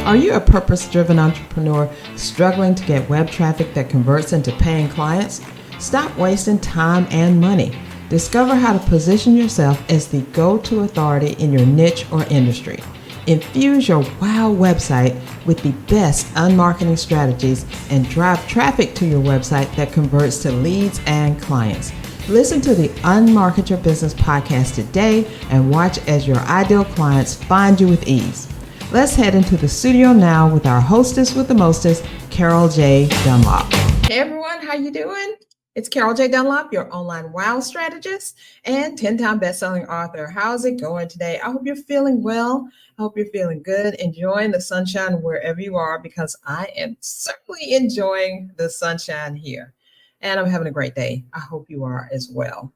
Are you a purpose-driven entrepreneur struggling to get web traffic that converts into paying clients? Stop wasting time and money. Discover how to position yourself as the go-to authority in your niche or industry. Infuse your wow website with the best unmarketing strategies and drive traffic to your website that converts to leads and clients. Listen to the Unmarket Your Business podcast today and watch as your ideal clients find you with ease. Let's head into the studio now with our hostess with the mostest, Carol J. Dunlop. Hey everyone, how you doing? It's Carol J. Dunlop, your online wow strategist and 10-time best-selling author. How's it going today? I hope you're feeling well. I hope you're feeling good, enjoying the sunshine wherever you are, because I am certainly enjoying the sunshine here. And I'm having a great day. I hope you are as well.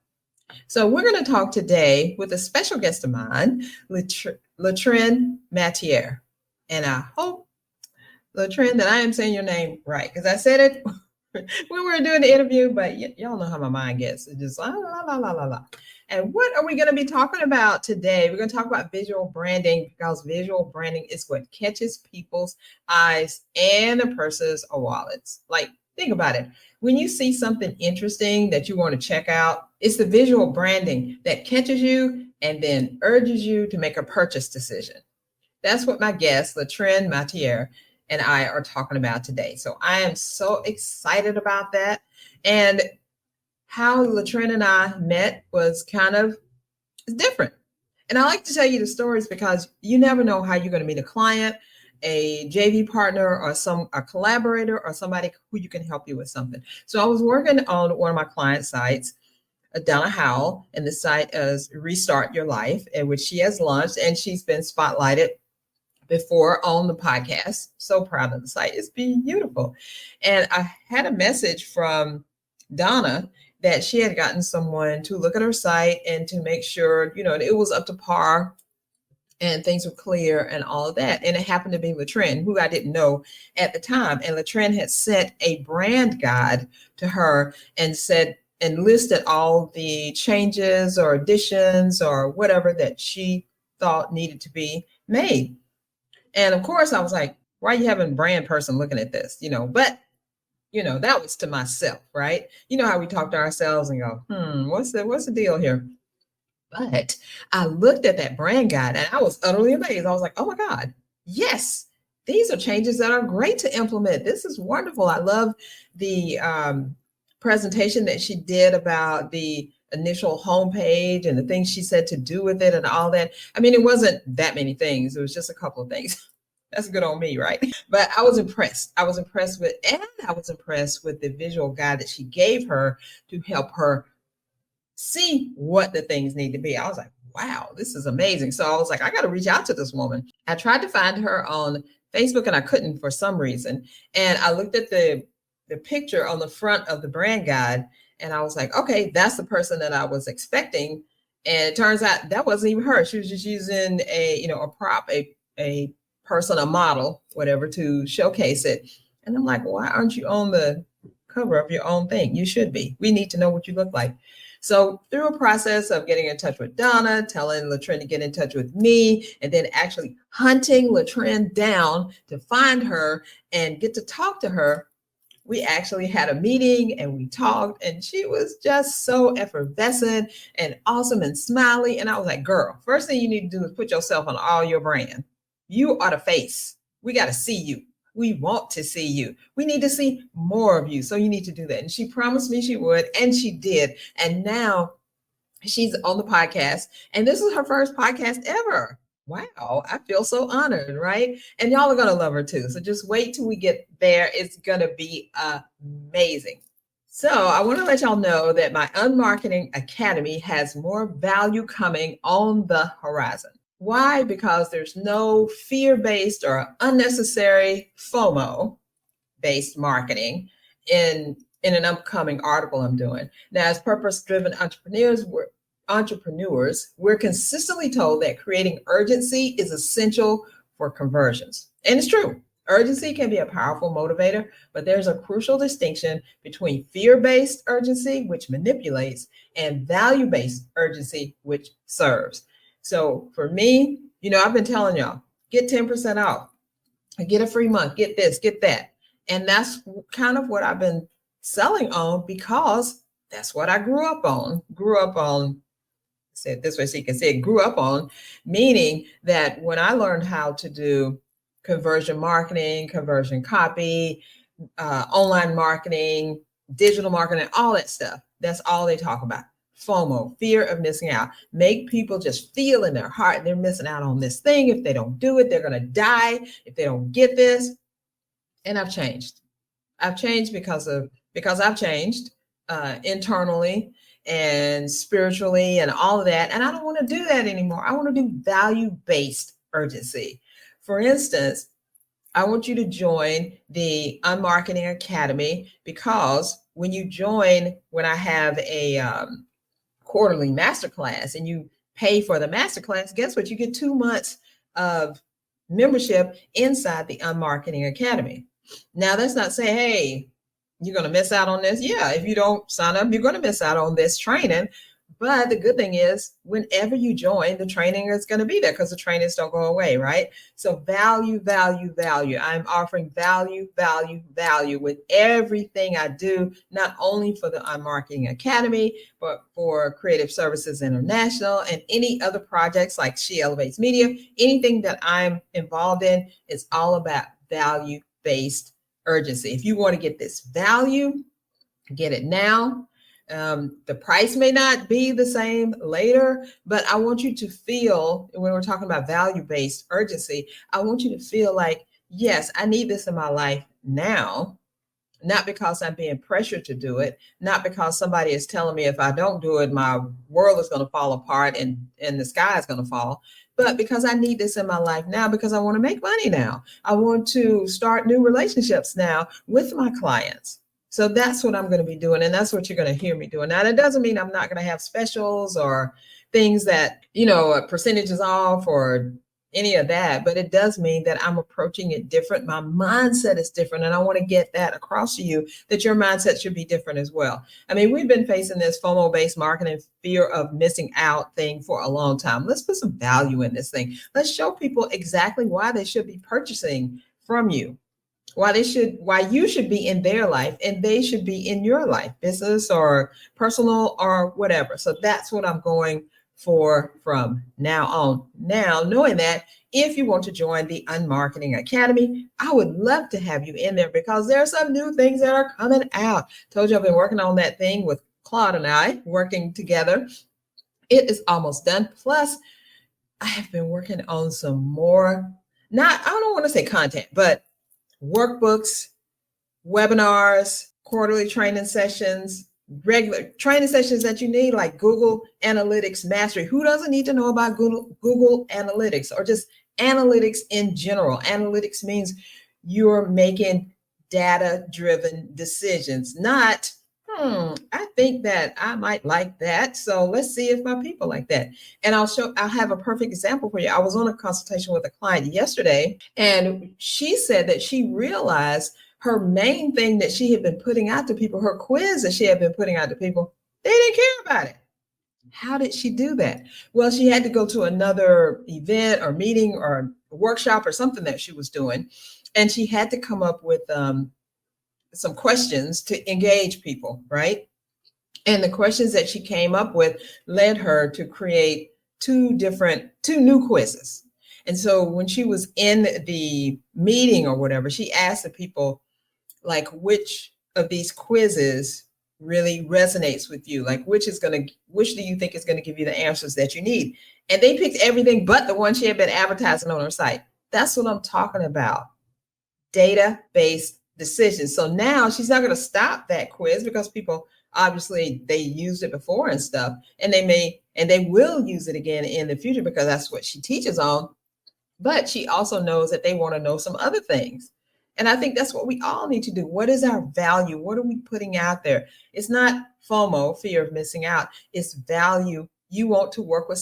So we're going to talk today with a special guest of mine, LaTrend Fleece. And I hope, LaTrend, that I am saying your name right, because I said it when we were doing the interview, but y'all know how my mind gets. It's just la, la, la, la, la, la. And what are we going to be talking about today? We're going to talk about visual branding, because visual branding is what catches people's eyes and their purses or wallets. Like, think about it. When you see something interesting that you want to check out, it's the visual branding that catches you and then urges you to make a purchase decision. That's what my guest, LaTrend Fleece, and I are talking about today. So I am so excited about that. And how LaTrend and I met was kind of different. And I like to tell you the stories because you never know how you're going to meet a client, a JV partner, or a collaborator, or somebody who you can help you with something. So I was working on one of my client sites, Donna Howell, and the site is Restart Your Life, in which she has launched, and she's been spotlighted before on the podcast. So proud of the site. It's beautiful. And I had a message from Donna that she had gotten someone to look at her site and to make sure, it was up to par and things were clear and all of that. And it happened to be LaTrend, who I didn't know at the time. And LaTrend had sent a brand guide to her and said, and listed all the changes or additions or whatever that she thought needed to be made. And of course I was like, why are you having a brand person looking at this? But that was to myself, right? You know how we talk to ourselves and go, what's the deal here? But I looked at that brand guide and I was utterly amazed. I was like, oh my God, yes, these are changes that are great to implement. This is wonderful. I love the presentation that she did about the initial homepage and the things she said to do with it and all that. I mean, it wasn't that many things. It was just a couple of things. That's good on me, right? But I was impressed. I was impressed with the visual guide that she gave her to help her see what the things need to be. I was like, wow, this is amazing. So I was like, I got to reach out to this woman. I tried to find her on Facebook and I couldn't for some reason. And I looked at the picture on the front of the brand guide and I was like, okay, that's the person that I was expecting. And it turns out that wasn't even her. She was just using a prop, a person, a model, whatever, to showcase it. And I'm like, why aren't you on the cover of your own thing? You should be. We need to know what you look like. So through a process of getting in touch with Donna, telling LaTrend to get in touch with me, and then actually hunting LaTrend down to find her and get to talk to her, we actually had a meeting and we talked, and she was just so effervescent and awesome and smiley. And I was like, girl, first thing you need to do is put yourself on all your brand. You are the face. We got to see you. We want to see you. We need to see more of you. So you need to do that. And she promised me she would, and she did. And now she's on the podcast, and this is her first podcast ever. Wow, I feel so honored, right? And y'all are going to love her too. So just wait till we get there. It's going to be amazing. So I want to let y'all know that my Unmarketing Academy has more value coming on the horizon. Why? Because there's no fear-based or unnecessary FOMO-based marketing in an upcoming article I'm doing. Now, as purpose-driven entrepreneurs, we're consistently told that creating urgency is essential for conversions. And it's true. Urgency can be a powerful motivator, but there's a crucial distinction between fear-based urgency, which manipulates, and value-based urgency, which serves. So for me, I've been telling y'all, get 10% off. Get a free month, get this, get that. And that's kind of what I've been selling on, because that's what I grew up on. Said this way so you can say it, grew up on, meaning that when I learned how to do conversion marketing, conversion copy, online marketing, digital marketing, all that stuff, that's all they talk about. FOMO, fear of missing out. Make people just feel in their heart they're missing out on this thing. If they don't do it, they're going to die. If they don't get this. And I've changed. I've changed because I've changed internally and spiritually and all of that. And I don't want to do that anymore. I want to do value-based urgency. For instance, I want you to join the Unmarketing Academy, because when you join, when I have a quarterly masterclass and you pay for the masterclass, guess what? You get 2 months of membership inside the Unmarketing Academy. Now, that's not saying, hey, you're going to miss out on this. Yeah, if you don't sign up, you're going to miss out on this training. But the good thing is, whenever you join, the training is going to be there, because the trainings don't go away, right? So value, value, value. I'm offering value, value, value with everything I do, not only for the Unmarketing Academy, but for Creative Services International and any other projects like She Elevates Media. Anything that I'm involved in is all about value-based urgency. If you want to get this value, get it now. The price may not be the same later, but I want you to feel, when we're talking about value-based urgency, I want you to feel like, yes, I need this in my life now, not because I'm being pressured to do it, not because somebody is telling me if I don't do it, my world is going to fall apart and the sky is going to fall, but because I need this in my life now, because I want to make money now. I want to start new relationships now with my clients. So that's what I'm going to be doing. And that's what you're going to hear me doing. Now, that doesn't mean I'm not going to have specials or things that, percentages off or any of that, but it does mean that I'm approaching it different. My mindset is different. And I want to get that across to you, that your mindset should be different as well. I mean, we've been facing this FOMO-based marketing, fear of missing out thing for a long time. Let's put some value in this thing. Let's show people exactly why they should be purchasing from you. Why you should be in their life and they should be in your life, business or personal or whatever. So that's what I'm going for from now on. Now, knowing that, if you want to join the Unmarketing Academy, I would love to have you in there, because there are some new things that are coming out. Told you I've been working on that thing with Claude and I working together. It is almost done. Plus, I have been working on some more, I don't want to say content, but workbooks, webinars, quarterly training sessions, regular training sessions that you need, like Google Analytics Mastery. Who doesn't need to know about Google Analytics, or just analytics in general? Analytics means you're making data-driven decisions, not, I think that I might like that, so let's see if my people like that. And I'll have a perfect example for you. I was on a consultation with a client yesterday, and she said that she realized her main thing that she had been putting out to people, her quiz that she had been putting out to people, they didn't care about it. How did she do that? Well, she had to go to another event or meeting or workshop or something that she was doing, and she had to come up with some questions to engage people, right? And the questions that she came up with led her to create two new quizzes. And so when she was in the meeting or whatever, she asked the people, like, which of these quizzes really resonates with you? Like, which do you think is going to give you the answers that you need? And they picked everything but the one she had been advertising on her site. That's what I'm talking about. Data-based decisions. So now she's not going to stop that quiz, because people, obviously, they used it before and stuff, and they will use it again in the future, because that's what she teaches on. But she also knows that they want to know some other things. And I think that's what we all need to do. What is our value? What are we putting out there? It's not FOMO, fear of missing out. It's value. You want to work with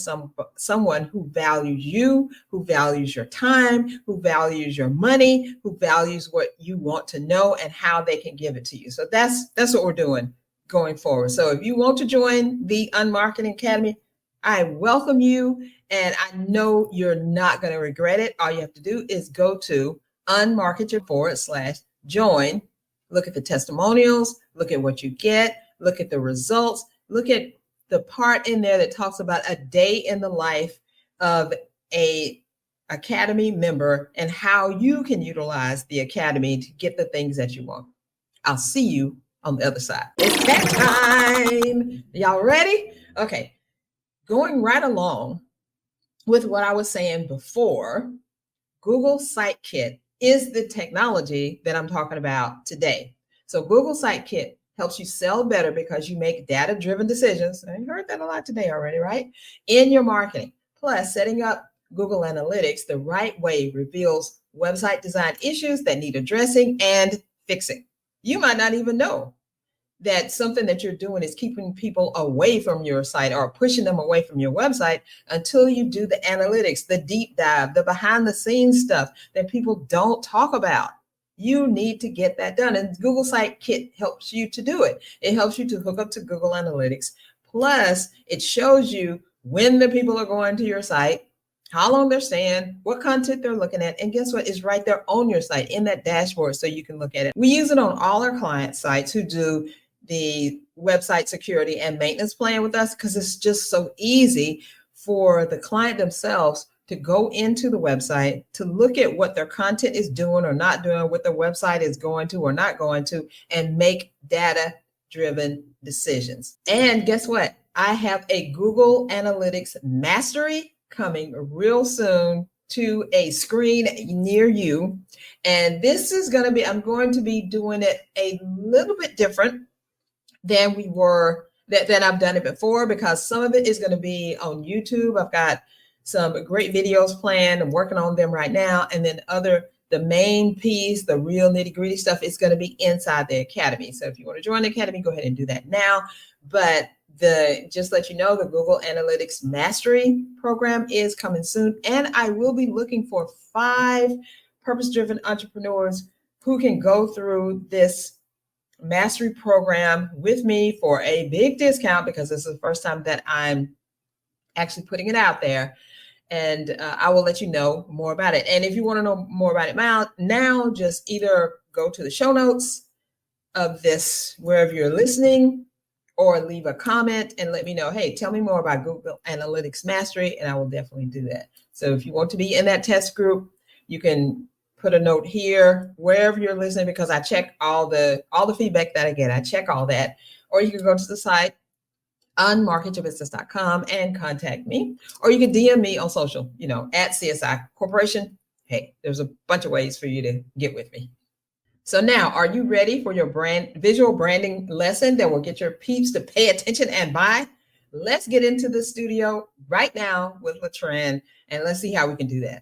someone who values you, who values your time, who values your money, who values what you want to know and how they can give it to you. So that's what we're doing going forward. So if you want to join the Unmarketing Academy, I welcome you, and I know you're not going to regret it. All you have to do is go to unmarket.your/join. Look at the testimonials, look at what you get, look at the results, look at the part in there that talks about a day in the life of a Academy member and how you can utilize the Academy to get the things that you want. I'll see you on the other side. It's that time. Y'all ready? Okay. Going right along with what I was saying before, Google Sitekit is the technology that I'm talking about today. So Google Sitekit helps you sell better because you make data-driven decisions. I heard that a lot today already, right? In your marketing. Plus, setting up Google Analytics the right way reveals website design issues that need addressing and fixing. You might not even know that something that you're doing is keeping people away from your site or pushing them away from your website until you do the analytics, the deep dive, the behind the scenes stuff that people don't talk about. You need to get that done. And Google Sitekit helps you to do it. It helps you to hook up to Google Analytics. Plus, it shows you when the people are going to your site, how long they're staying, what content they're looking at, and guess what? It's right there on your site in that dashboard so you can look at it. We use it on all our client sites who do the website security and maintenance plan with us because it's just so easy for the client themselves to go into the website, to look at what their content is doing or not doing, what the website is going to or not going to, and make data-driven decisions. And guess what? I have a Google Analytics Mastery coming real soon to a screen near you. And this is going to be, I'm going to be doing it a little bit different than I've done it before, because some of it is going to be on YouTube. I've got some great videos planned. I'm working on them right now. And then the main piece, the real nitty gritty stuff is going to be inside the Academy. So if you want to join the Academy, go ahead and do that now. But just let you know, the Google Analytics Mastery program is coming soon. And I will be looking for 5 purpose-driven entrepreneurs who can go through this mastery program with me for a big discount, because this is the first time that I'm actually putting it out there. And I will let you know more about it. And if you want to know more about it now, just either go to the show notes of this, wherever you're listening, or leave a comment and let me know, hey, tell me more about Google Analytics Mastery, and I will definitely do that. So if you want to be in that test group, you can put a note here, wherever you're listening, because I check all the feedback that I get. I check all that. Or you can go to the site, unmarketyourbusiness.com, and contact me. Or you can DM me on social, at CSI Corporation. Hey, there's a bunch of ways for you to get with me. So now, are you ready for your visual branding lesson that will get your peeps to pay attention and buy? Let's get into the studio right now with LaTrend, and let's see how we can do that.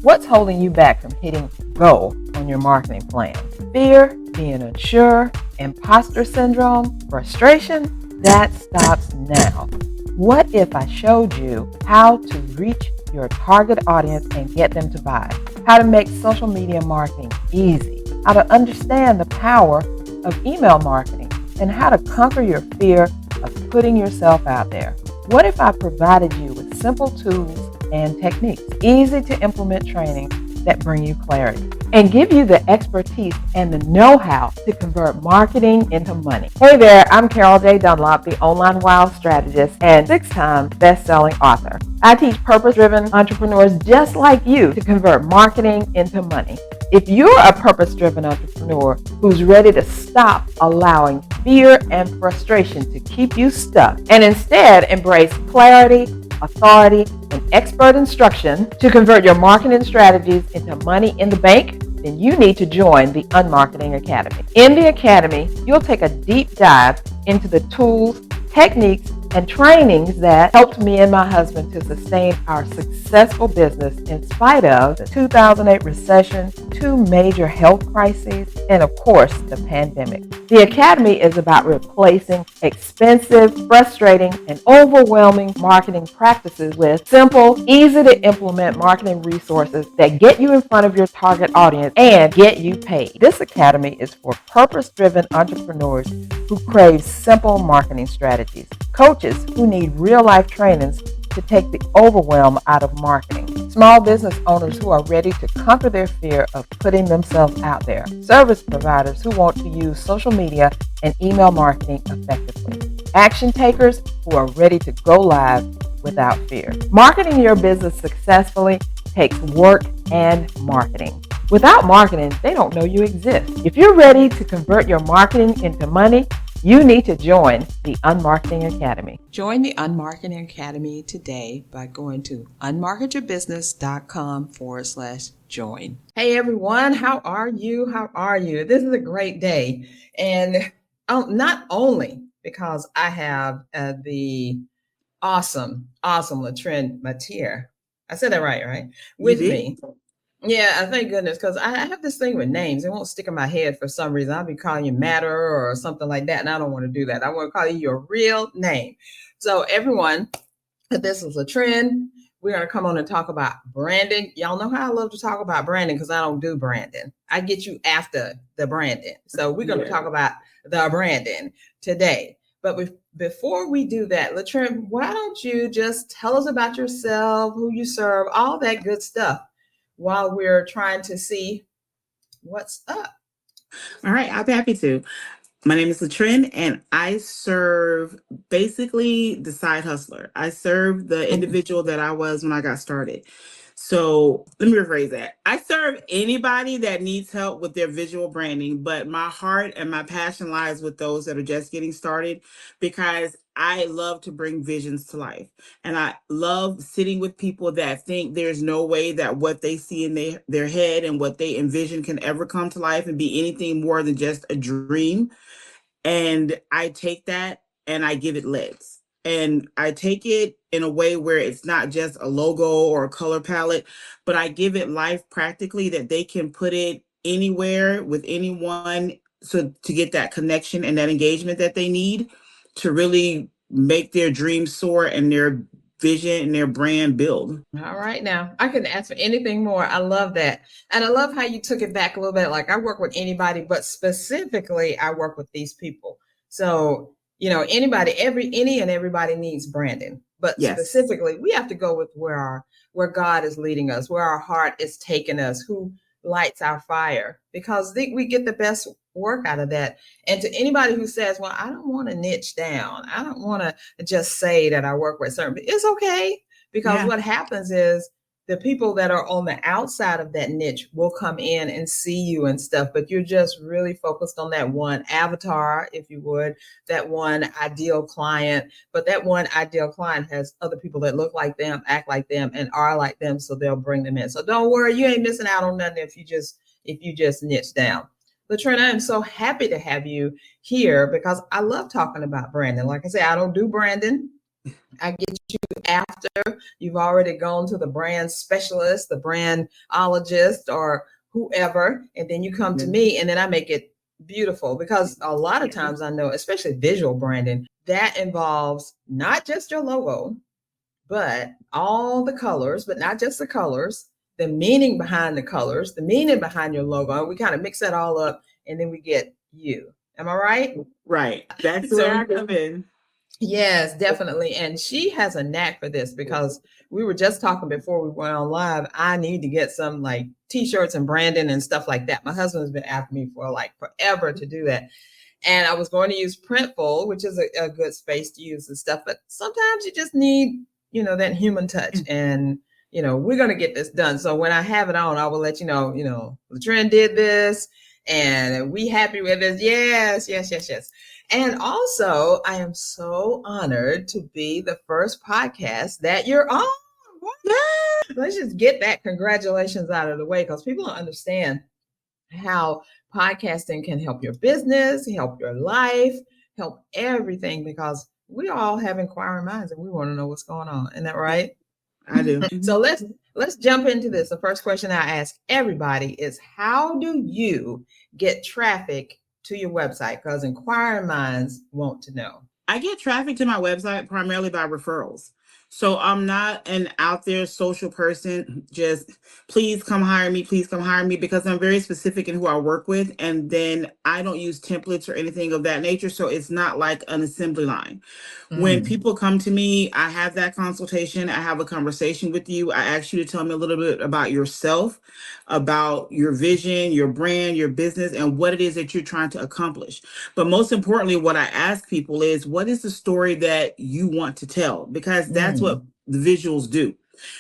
What's holding you back from hitting go on your marketing plan? Fear, being unsure, imposter syndrome, frustration? That stops now. What if I showed you how to reach your target audience and get them to buy? How to make social media marketing easy? How to understand the power of email marketing, and how to conquer your fear of putting yourself out there? What if I provided you with simple tools and techniques, easy to implement training that bring you clarity, and give you the expertise and the know-how to convert marketing into money? Hey there, I'm Carol J. Dunlop, the online wild strategist and 6-time best-selling author. I teach purpose-driven entrepreneurs just like you to convert marketing into money. If you're a purpose-driven entrepreneur who's ready to stop allowing fear and frustration to keep you stuck and instead embrace clarity, authority, and expert instruction to convert your marketing strategies into money in the bank, then you need to join the Unmarketing Academy. In the Academy, you'll take a deep dive into the tools, techniques, and trainings that helped me and my husband to sustain our successful business in spite of the 2008 recession, 2 major health crises, and of course, the pandemic. The Academy is about replacing expensive, frustrating, and overwhelming marketing practices with simple, easy to implement marketing resources that get you in front of your target audience and get you paid. This Academy is for purpose-driven entrepreneurs who crave simple marketing strategies, coaches who need real-life trainings to take the overwhelm out of marketing. Small business owners who are ready to conquer their fear of putting themselves out there. Service providers who want to use social media and email marketing effectively. Action takers who are ready to go live without fear. Marketing your business successfully takes work and marketing. Without marketing, they don't know you exist. If you're ready to convert your marketing into money, you need to join the Unmarketing Academy. Join the Unmarketing Academy today by going to unmarketyourbusiness.com/join. Hey everyone, how are you? How are you? This is a great day. And not only because I have the awesome LaTrend Fleece. I said that right? With me. Yeah, thank goodness, because I have this thing with names. It won't stick in my head for some reason. I'll be calling you Matter or something like that, and I don't want to do that. I want to call you your real name. So everyone, this is LaTrend. We're going to come on and talk about branding. Y'all know how I love to talk about branding because I don't do branding. I get you after the branding. So we're going to talk about the branding today. But before we do that, LaTrend, why don't you just tell us about yourself, who you serve, all that good stuff, while we're trying to see what's up. All right, I'll be happy to. My name is LaTrend, and I serve basically the side hustler. I serve the individual that I was when I got started. So let me rephrase that. I serve anybody that needs help with their visual branding, but my heart and my passion lies with those that are just getting started because I love to bring visions to life. And I love sitting with people that think there's no way that what they see in their head and what they envision can ever come to life and be anything more than just a dream. And I take that and I give it legs. And I take it in a way where it's not just a logo or a color palette, but I give it life practically that they can put it anywhere with anyone so to get that connection and that engagement that they need to really make their dreams soar and their vision and their brand build. All right, now I couldn't ask for anything more. I love that. And I love how you took it back a little bit. Like I work with anybody, but specifically I work with these people. So, anybody, any and everybody needs branding. But Yes. specifically, we have to go with where God is leading us, where our heart is taking us, who lights our fire, because we get the best work out of that. And to anybody who says, well, I don't want to niche down, I don't want to just say that I work with certain, it's okay. Because what happens is the people that are on the outside of that niche will come in and see you and stuff, but you're just really focused on that one avatar, if you would, that one ideal client. But that one ideal client has other people that look like them, act like them, and are like them, so they'll bring them in. So don't worry, you ain't missing out on nothing if you just niche down. LaTrend, I am so happy to have you here because I love talking about branding. Like I say, I don't do branding. I get you after you've already gone to the brand specialist, the brandologist, or whoever, and then you come to me, and then I make it beautiful. Because a lot of times I know, especially visual branding, that involves not just your logo, but all the colors, but not just the colors, the meaning behind the colors, the meaning behind your logo. And we kind of mix that all up, and then we get you. Am I right? Right. That's where I come in. Yes, definitely. And she has a knack for this because we were just talking before we went on live. I need to get some like t-shirts and branding and stuff like that. My husband's been after me for like forever to do that. And I was going to use Printful, which is a good space to use and stuff. But sometimes you just need, that human touch. And, we're going to get this done. So when I have it on, I will let you know, LaTrend did this and we happy with this. Yes. And also, I am so honored to be the first podcast that you're on. Let's just get that congratulations out of the way because people don't understand how podcasting can help your business, help your life, help everything because we all have inquiring minds and we want to know what's going on. Isn't that right? I do. So let's jump into this. The first question I ask everybody is, how do you get traffic to your website? Because inquiring minds want to know. I get traffic to my website primarily by referrals. So I'm not an out there social person. Just please come hire me. Please come hire me, because I'm very specific in who I work with. And then I don't use templates or anything of that nature. So it's not like an assembly line. When people come to me, I have that consultation. I have a conversation with you. I ask you to tell me a little bit about yourself, about your vision, your brand, your business, and what it is that you're trying to accomplish. But most importantly, what I ask people is, what is the story that you want to tell? Because that's what the visuals do.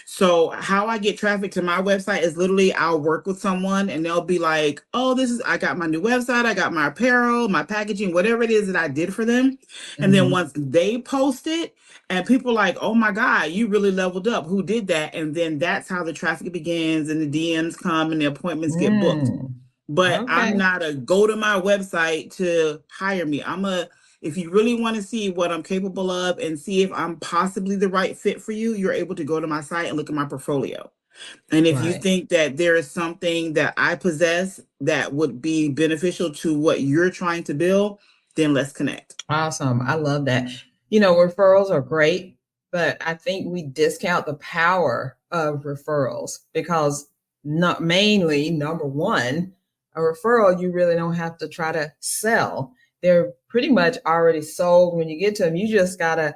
So how I get traffic to my website is literally, I'll work with someone and they'll be like, oh, I got my new website, I got my apparel, my packaging, whatever it is that I did for them. And then once they post it and people are like, oh my God, you really leveled up. Who did that? And then that's how the traffic begins and the DMs come and the appointments get booked. But I'm Okay. not a go to my website to hire me. If you really want to see what I'm capable of and see if I'm possibly the right fit for you, you're able to go to my site and look at my portfolio. And if you Right. think that there is something that I possess that would be beneficial to what you're trying to build, then let's connect. Awesome. I love that. Referrals are great, but I think we discount the power of referrals because not mainly number one, a referral, you really don't have to try to sell. They're pretty much already sold when you get to them. You just got to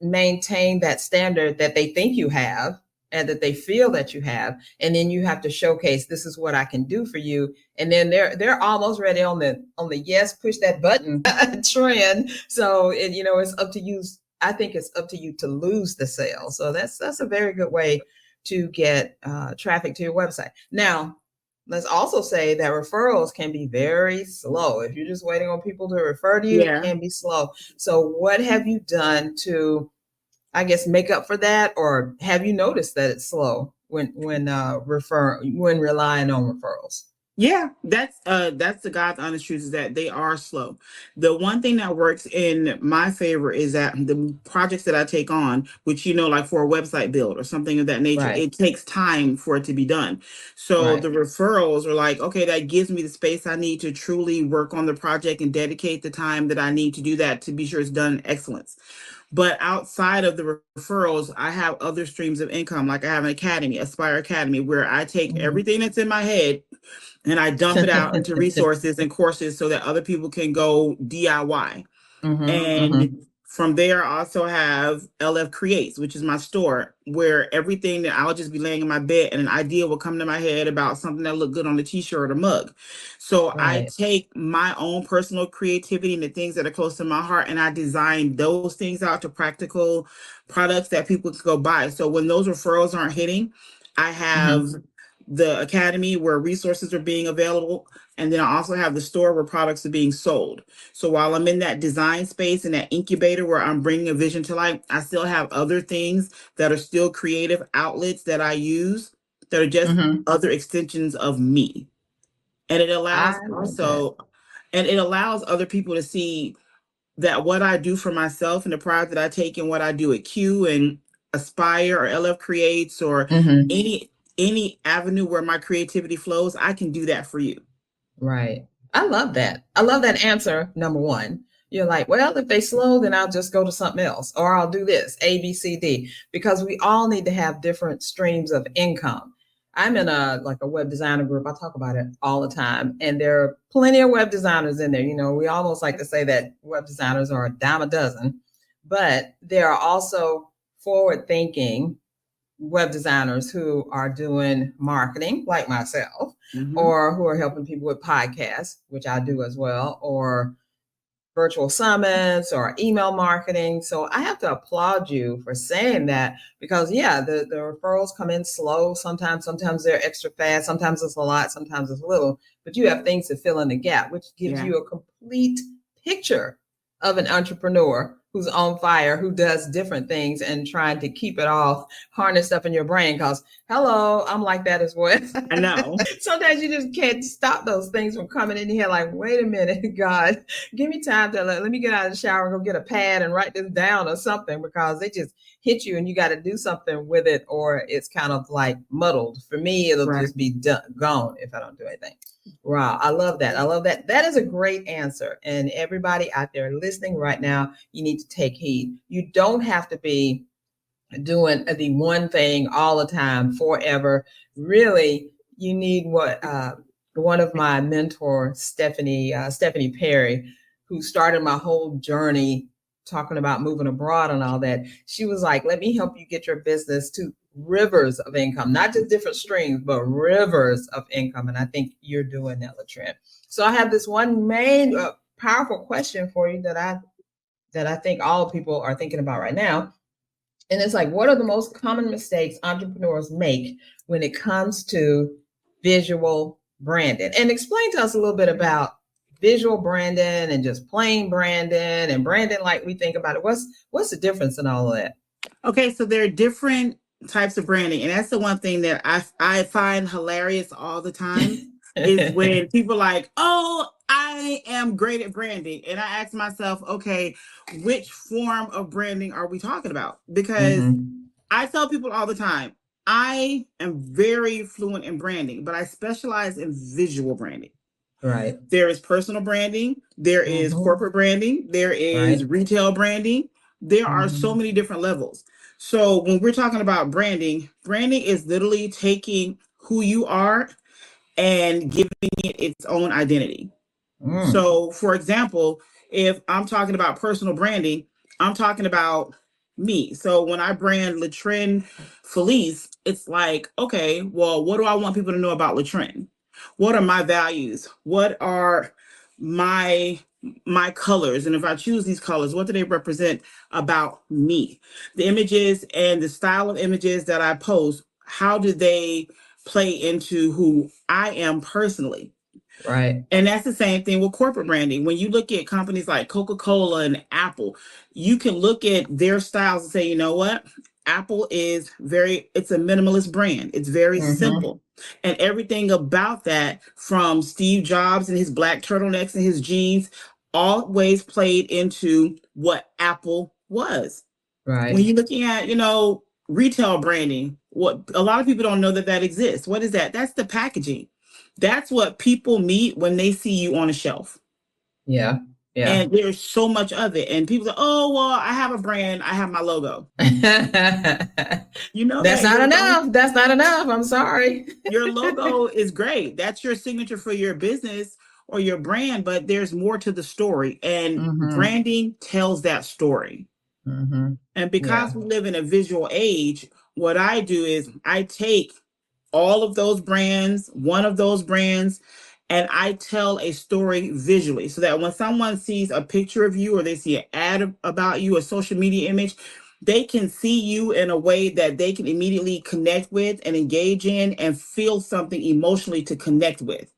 maintain that standard that they think you have and that they feel that you have, and then you have to showcase, this is what I can do for you, and then they're almost ready on the yes, push that button trend. So it's up to you. I think it's up to you to lose the sale. So that's a very good way to get traffic to your website. Now let's also say that referrals can be very slow. If you're just waiting on people to refer to you, it can be slow. So what have you done to, I guess, make up for that? Or have you noticed that it's slow when relying on referrals? Yeah, that's the God's honest truth, is that they are slow. The one thing that works in my favor is that the projects that I take on, which like for a website build or something of that nature, Right. it takes time for it to be done. So Right. the referrals are like, okay, that gives me the space I need to truly work on the project and dedicate the time that I need to do that to be sure it's done in excellence. But outside of the referrals, I have other streams of income. Like I have an academy, Aspire Academy, where I take everything that's in my head and I dump it out into resources and courses so that other people can go DIY. And from there, I also have LF Creates, which is my store, where everything that I'll just be laying in my bed and an idea will come to my head about something that look good on a t-shirt or mug. So I Right. take my own personal creativity and the things that are close to my heart, and I design those things out to practical products that people can go buy. So when those referrals aren't hitting, I have the academy where resources are being available. And then I also have the store where products are being sold. So while I'm in that design space and that incubator where I'm bringing a vision to life, I still have other things that are still creative outlets that I use that are just other extensions of me. And it I allows like that. also, and it allows other people to see that what I do for myself and the pride that I take in what I do at Q and Aspire or LF Creates or any avenue where my creativity flows, I can do that for you. Right. I love that. I love that answer. Number one, you're like, well, if they slow, then I'll just go to something else, or I'll do this, A, B, C, D, because we all need to have different streams of income. I'm in a web designer group. I talk about it all the time. And there are plenty of web designers in there. We almost like to say that web designers are a dime a dozen, but there are also forward thinking web designers who are doing marketing, like myself, or who are helping people with podcasts, which I do as well, or virtual summits or email marketing. So I have to applaud you for saying that, because yeah, the referrals come in slow. Sometimes they're extra fast. Sometimes it's a lot. Sometimes it's a little, but you have things to fill in the gap, which gives you a complete picture of an entrepreneur who's on fire, who does different things and trying to keep it all harnessed up in your brain. Because hello, I'm like that as well. I know. Sometimes you just can't stop those things from coming in here. Like, wait a minute, God, give me time to let me get out of the shower and go get a pad and write this down or something, because they just hit you and you got to do something with it, or it's kind of like muddled. For me, it'll just be gone if I don't do anything. Wow, I love that. I love that. That is a great answer. And everybody out there listening right now, you need to take heed. You don't have to be doing the one thing all the time forever. Really, you need what one of my mentors, Stephanie Perry, who started my whole journey talking about moving abroad and all that. She was like, "Let me help you get your business to rivers of income, not just different streams, but rivers of income." And I think you're doing that, LaTrend. So I have this one main powerful question for you that I think all people are thinking about right now. And it's like, what are the most common mistakes entrepreneurs make when it comes to visual branding? And explain to us a little bit about visual branding and just plain branding and branding like we think about it. What's the difference in all of that? Okay, so there are different types of branding, and that's the one thing that I find hilarious all the time is when people are like, "Oh, I am great at branding," and I ask myself, "Okay, which form of branding are we talking about?" Because I tell people all the time, I am very fluent in branding, but I specialize in visual branding. Right. There is personal branding, there is corporate branding, there is retail branding. There are so many different levels. So when we're talking about branding, branding is literally taking who you are and giving it its own identity. So, for example, if I'm talking about personal branding, I'm talking about me. So when I brand LaTrend Fleece, it's like, okay, well, what do I want people to know about LaTrend? What are my values? What are my my colors? And if I choose these colors, what do they represent about me? The images and the style of images that I post, how do they play into who I am personally? Right. And that's the same thing with corporate branding. When you look at companies like Coca-Cola and Apple, you can look at their styles and say, you know what? Apple is it's a minimalist brand. It's very simple. And everything about that, from Steve Jobs and his black turtlenecks and his jeans, always played into what Apple was. Right. When you're looking at, retail branding, what a lot of people don't know that exists. What is that? That's the packaging. That's what people meet when they see you on a shelf. Yeah. Yeah. And there's so much of it. And people say, "Oh, well, I have a brand, I have my logo." That's not enough. That's not enough. I'm sorry. Your logo is great. That's your signature for your business or your brand, but there's more to the story. And branding tells that story. And because we live in a visual age, what I do is I take all of those brands, one of those brands, and I tell a story visually so that when someone sees a picture of you or they see an ad about you, a social media image, they can see you in a way that they can immediately connect with and engage in and feel something emotionally to connect with.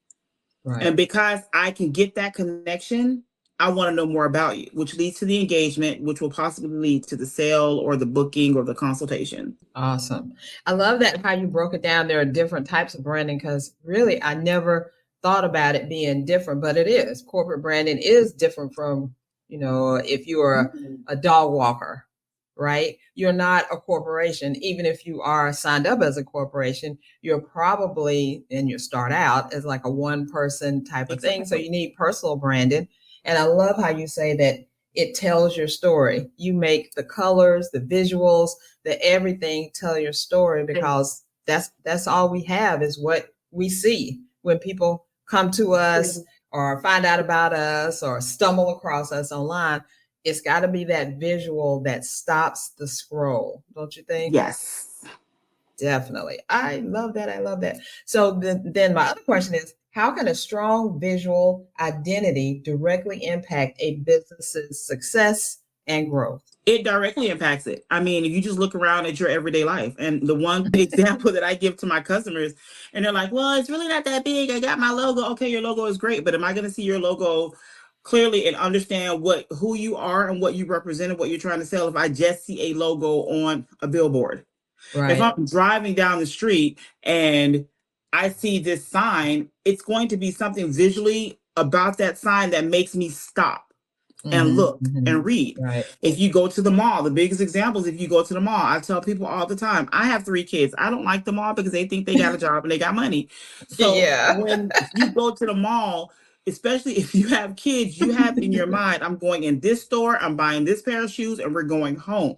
Right. And because I can get that connection, I want to know more about you, which leads to the engagement, which will possibly lead to the sale or the booking or the consultation. Awesome. I love that how you broke it down. There are different types of branding because really I never thought about it being different, but it is. Corporate branding is different from, if you are a dog walker, right? You're not a corporation. Even if you are signed up as a corporation, you're probably, and you start out as like a one person type of thing. So you need personal branding. And I love how you say that it tells your story. You make the colors, the visuals, the everything tell your story because that's all we have is what we see when people come to us or find out about us or stumble across us online. It's got to be that visual that stops the scroll, don't you think? Yes. Definitely. I love that. I love that. So then my other question is, how can a strong visual identity directly impact a business's success and growth? It directly impacts it. I mean, if you just look around at your everyday life, and the one example that I give to my customers, and they're like, "Well, it's really not that big. I got my logo." Okay, your logo is great, but am I going to see your logo clearly and understand who you are and what you represent and what you're trying to sell if I just see a logo on a billboard? Right. If I'm driving down the street and I see this sign, it's going to be something visually about that sign that makes me stop and look and read. Right. If you go to the mall, the biggest example is if you go to the mall. I tell people all the time, I have 3 kids. I don't like the mall because they think they got a job and they got money. So when you go to the mall, especially if you have kids, you have in your mind, I'm going in this store, I'm buying this pair of shoes, and we're going home.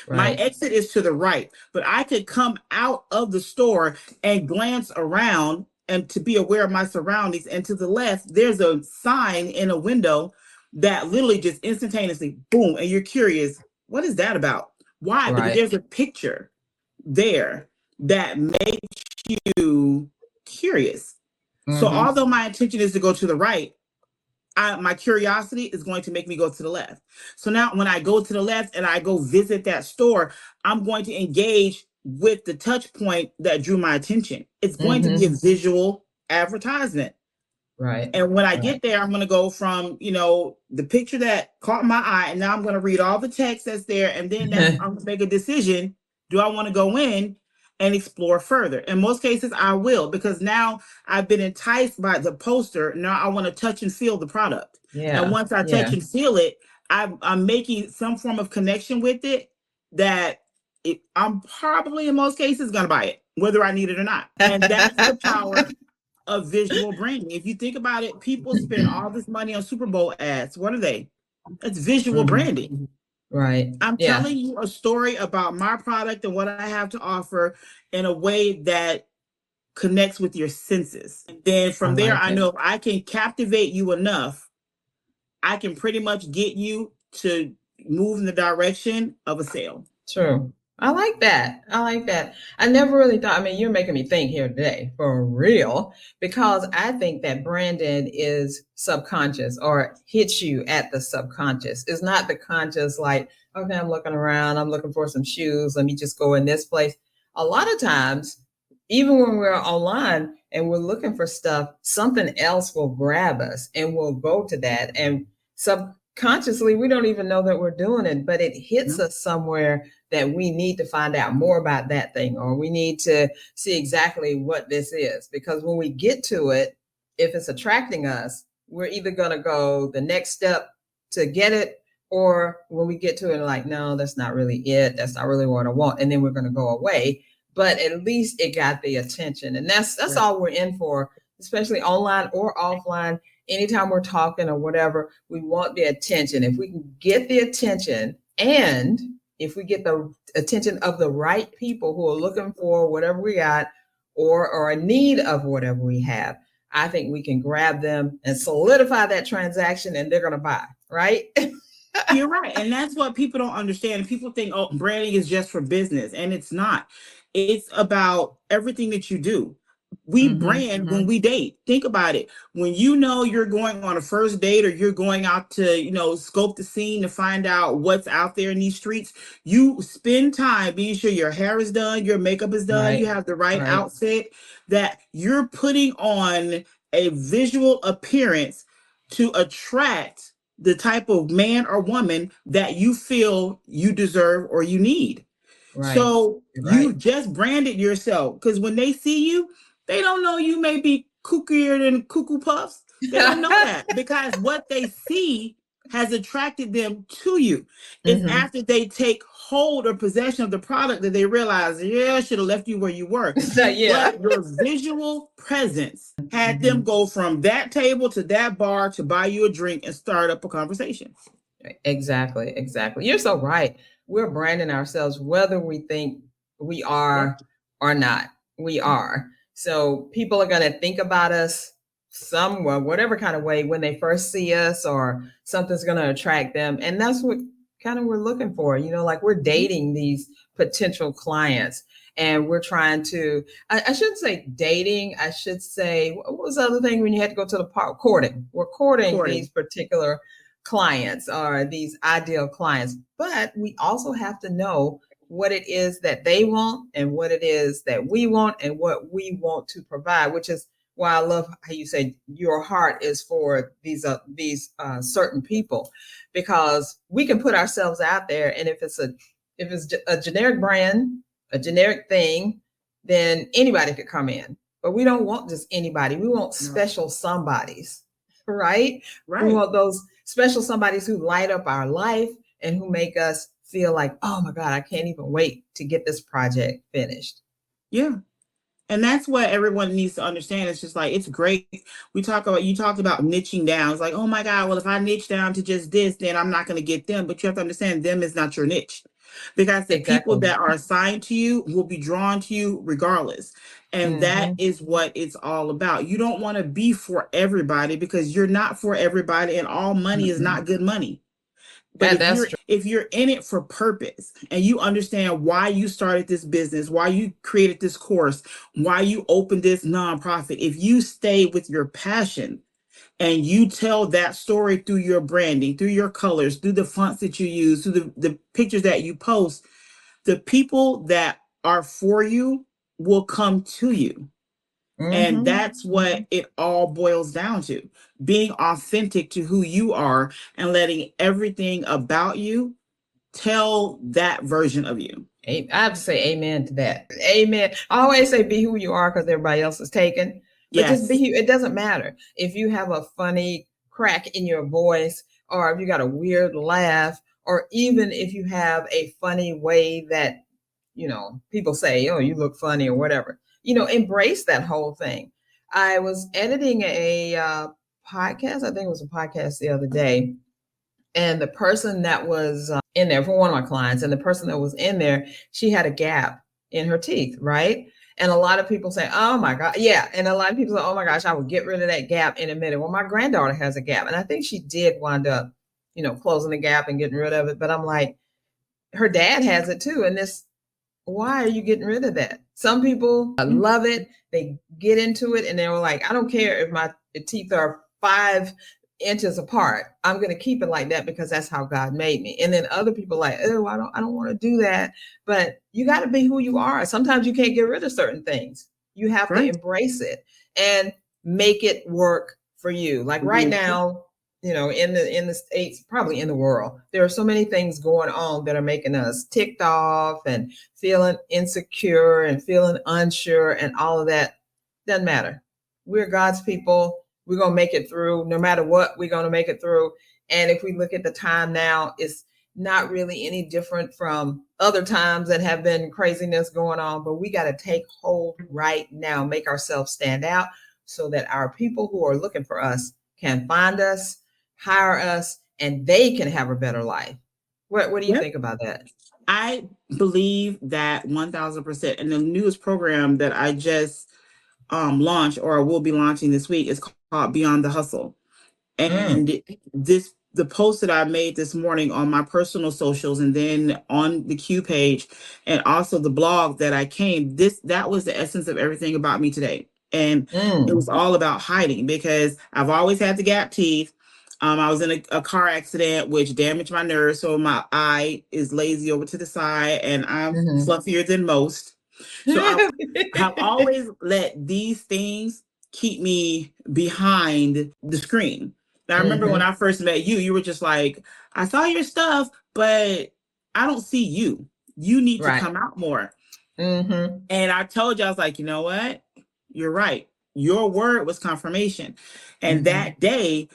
My Right. exit is to the right, but I could come out of the store and glance around and to be aware of my surroundings. And to the left, there's a sign in a window that literally just instantaneously, boom, and you're curious, what is that about? Why? Because Right. there's a picture there that makes you curious. So Mm-hmm. although my intention is to go to the right, my curiosity is going to make me go to the left. So now when I go to the left and I go visit that store, I'm going to engage with the touch point that drew my attention. It's going to be a Mm-hmm. visual advertisement. Right. And when I Right. get there, I'm going to go from, the picture that caught my eye, and now I'm going to read all the text that's there. And then I'm going to make a decision. Do I want to go in and explore further? In most cases, I will, because now I've been enticed by the poster. Now I want to touch and feel the product. And Yeah. once I touch Yeah. and feel it, I'm making some form of connection with it that I'm probably in most cases going to buy it, whether I need it or not. And that's the power of visual branding. If you think about it, people spend all this money on Super Bowl ads. What are they? That's visual Mhm. branding. Right. I'm Yeah. telling you a story about my product and what I have to offer in a way that connects with your senses. And then I from there, like I it. know if I can captivate you enough, I can pretty much get you to move in the direction of a sale. True. I like that. I like that. I never really thought, I mean, you're making me think here today for real, because I think that branding is subconscious or hits you at the subconscious. It's not the conscious, like, okay, I'm looking around, I'm looking for some shoes, let me just go in this place. A lot of times, even when we're online and we're looking for stuff, something else will grab us and we'll go to that. And subconsciously, we don't even know that we're doing it, but it hits No. us somewhere that we need to find out more about that thing, or we need to see exactly what this is. Because when we get to it, if it's attracting us, we're either going to go the next step to get it, or when we get to it, like, no, that's not really it. That's not really what I want. And then we're going to go away. But at least it got the attention. And that's Right. all we're in for, especially online or offline. Anytime we're talking or whatever, we want the attention. If we can get the attention, and if we get the attention of the right people who are looking for whatever we got, or a need of whatever we have, I think we can grab them and solidify that transaction, and they're going to buy, right? You're right. And that's what people don't understand. People think, oh, branding is just for business. And it's not. It's about everything that you do. We brand when we date. Think about it. When you know you're going on a first date, or you're going out to, scope the scene to find out what's out there in these streets, you spend time being sure your hair is done, your makeup is done, you Right. have the right Right. outfit, that you're putting on a visual appearance to attract the type of man or woman that you feel you deserve or you need. Right. So Right. you just branded yourself, because when they see you, they don't know you may be kookier than Cuckoo Puffs. They don't know that, because what they see has attracted them to you. It's after they take hold or possession of the product that they realize, yeah, I should have left you where you were. Yeah. But your visual presence had them go from that table to that bar to buy you a drink and start up a conversation. Exactly. Exactly. You're so right. We're branding ourselves whether we think we are or not. We are. So people are going to think about us somewhere, whatever kind of way, when they first see us, or something's going to attract them. And that's what kind of we're looking for. Like we're dating these potential clients, and we're trying to, I shouldn't say dating. I should say, what was the other thing when you had to go to the park? Courting. We're courting these particular clients, or these ideal clients. But we also have to know what it is that they want, and what it is that we want, and what we want to provide, which is why I love how you say your heart is for these certain people, because we can put ourselves out there, and if it's a generic brand, a generic thing, then anybody could come in. But we don't want just anybody. We want special somebodies, right? We want those special somebodies who light up our life and who make us feel like, oh my God, I can't even wait to get this project finished. Yeah. And that's what everyone needs to understand. It's just like, it's great. You talked about niching down. It's like, oh my God, well, if I niche down to just this, then I'm not going to get them. But you have to understand, them is not your niche, because the people Exactly. that are assigned to you will be drawn to you regardless. And that Mm-hmm. is what it's all about. You don't want to be for everybody, because you're not for everybody, and all money is Mm-hmm. not good money. But That's true. if you're in it for purpose, and you understand why you started this business, why you created this course, why you opened this nonprofit, if you stay with your passion and you tell that story through your branding, through your colors, through the fonts that you use, through the pictures that you post, the people that are for you will come to you. And Mm-hmm. that's what it all boils down to: being authentic to who you are and letting everything about you tell that version of you. I'd say amen to that. Amen. I always say be who you are because everybody else is taken. But just be Yes. it doesn't matter. If you have a funny crack in your voice, or if you got a weird laugh, or even if you have a funny way that, people say, oh, you look funny or whatever, embrace that whole thing. I was editing a podcast. I think it was a podcast the other day, and the person that was in there for one of my clients, and the person that was in there, she had a gap in her teeth, right? And a lot of people say, oh my God, yeah. And a lot of people say, oh my gosh, I would get rid of that gap in a minute. Well, my granddaughter has a gap, and I think she did wind up, closing the gap and getting rid of it. But I'm like, her dad has it too. And why are you getting rid of that? Some people love it. They get into it and they were like, I don't care if my teeth are 5 inches apart. I'm going to keep it like that because that's how God made me. And then other people are like, oh, I don't want to do that. But you got to be who you are. Sometimes you can't get rid of certain things. You have to Right. embrace it and make it work for you. Like right now, in the States, probably in the world, there are so many things going on that are making us ticked off and feeling insecure and feeling unsure, and all of that doesn't matter. We're God's people. We're going to make it through. No matter what, we're going to make it through. And if we look at the time now, it's not really any different from other times that have been craziness going on, but we got to take hold right now, make ourselves stand out so that our people who are looking for us can find us, hire us, and they can have a better life. What do you Yep. think about that? I believe that 1000%. And the newest program that I just launched, or will be launching this week, is called Beyond the Hustle. And the post that I made this morning on my personal socials, and then on the Q page, and also the blog that I came, that was the essence of everything about me today. And it was all about hiding, because I've always had the gap teeth. I was in a car accident which damaged my nerves, so my eye is lazy over to the side, and I'm fluffier than most. So I have always let these things keep me behind the screen. Now, I remember when I first met you, you were just like, I saw your stuff, but I don't see you. You need to Right. come out more. And I told you, I was like, you know what? You're right. Your word was confirmation. And that day,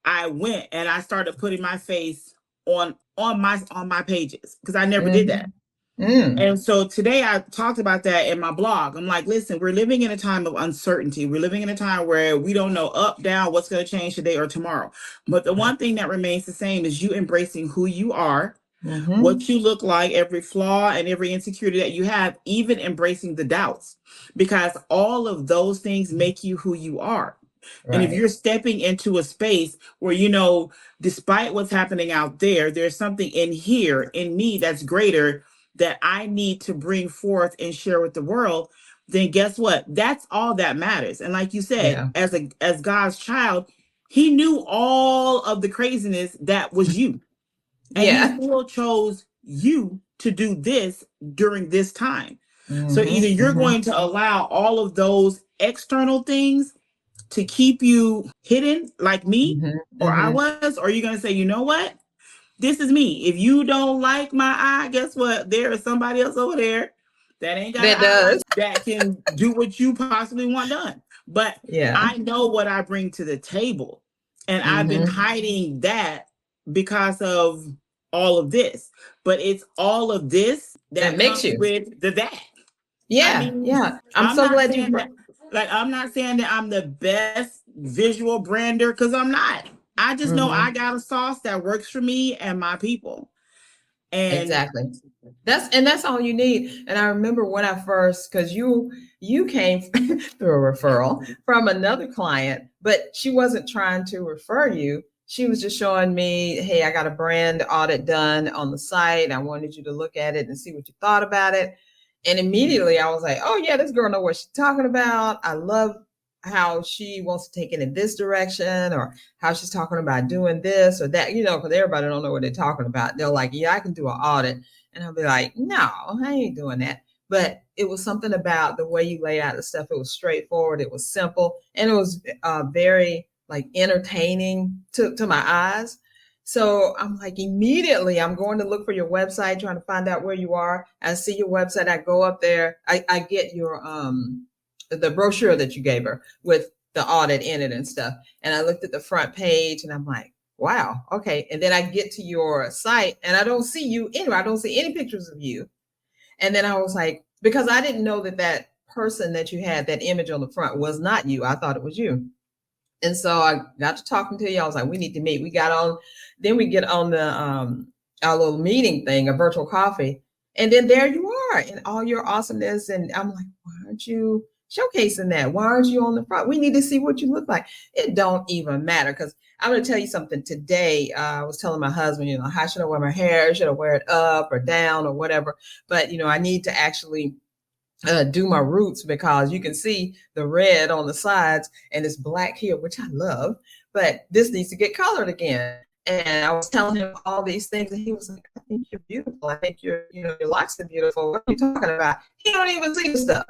I went and I started putting my face on my pages, because I never did that. And so today I talked about that in my blog. I'm like, listen, we're living in a time of uncertainty. We're living in a time where we don't know up, down, what's going to change today or tomorrow. But the one thing that remains the same is you embracing who you are, what you look like, every flaw and every insecurity that you have, even embracing the doubts, because all of those things make you who you are. And if you're stepping into a space where, despite what's happening out there, there's something in here, in me, that's greater, that I need to bring forth and share with the world, then guess what? That's all that matters. And like you said, Yeah. as God's child, he knew all of the craziness that was you. And he Yeah. still chose you to do this during this time. So either you're going to allow all of those external things to keep you hidden like me or I was, or you're going to say, you know what? This is me. If you don't like my eye, guess what? There is somebody else over there that ain't got an That eye does. like that can do what you possibly want done. But Yeah. I know what I bring to the table. And I've been hiding that because of all of this. But it's all of this That that makes comes you. with the that. I Yeah, mean, yeah. I'm I'm so not glad you saying that, like, I'm not saying that I'm the best visual brander because I'm not. I just know I Mhm. got a sauce that works for me and my people. And Exactly. That's all you need. And I remember when I first, because you came through a referral from another client, but she wasn't trying to refer you. She was just showing me, hey, I got a brand audit done on the site. I wanted you to look at it and see what you thought about it. And immediately I was like, oh yeah, this girl knows what she's talking about. I love how she wants to take it in this direction, or how she's talking about doing this or that, because everybody don't know what they're talking about. They're like, yeah, I can do an audit. And I'll be like, no, I ain't doing that. But it was something about the way you lay out the stuff. It was straightforward. It was simple. And it was very like entertaining to my eyes. So I'm like, immediately I'm going to look for your website, trying to find out where you are. I see your website. I go up there. I get your the brochure that you gave her with the audit in it and stuff. And I looked at the front page and I'm like, wow, okay. And then I get to your site and I don't see you anywhere. I don't see any pictures of you. And then I was like, because I didn't know that that person that you had, that image on the front, was not you. I thought it was you. And so I got to talking to you. I was like, we need to meet. We got on, then we get on the our little meeting thing, a virtual coffee. And then there you are in all your awesomeness. And I'm like, why aren't you showcasing that? Why aren't you on the front? We need to see what you look like. It don't even matter, because I'm going to tell you something today. I was telling my husband, how should I wear my hair? Should I wear it up or down or whatever? But, I need to actually do my roots, because you can see the red on the sides and it's black here, which I love, but this needs to get colored again. And I was telling him all these things, and he was like, I think you're beautiful. I think your locks are beautiful. What are you talking about? He don't even see the stuff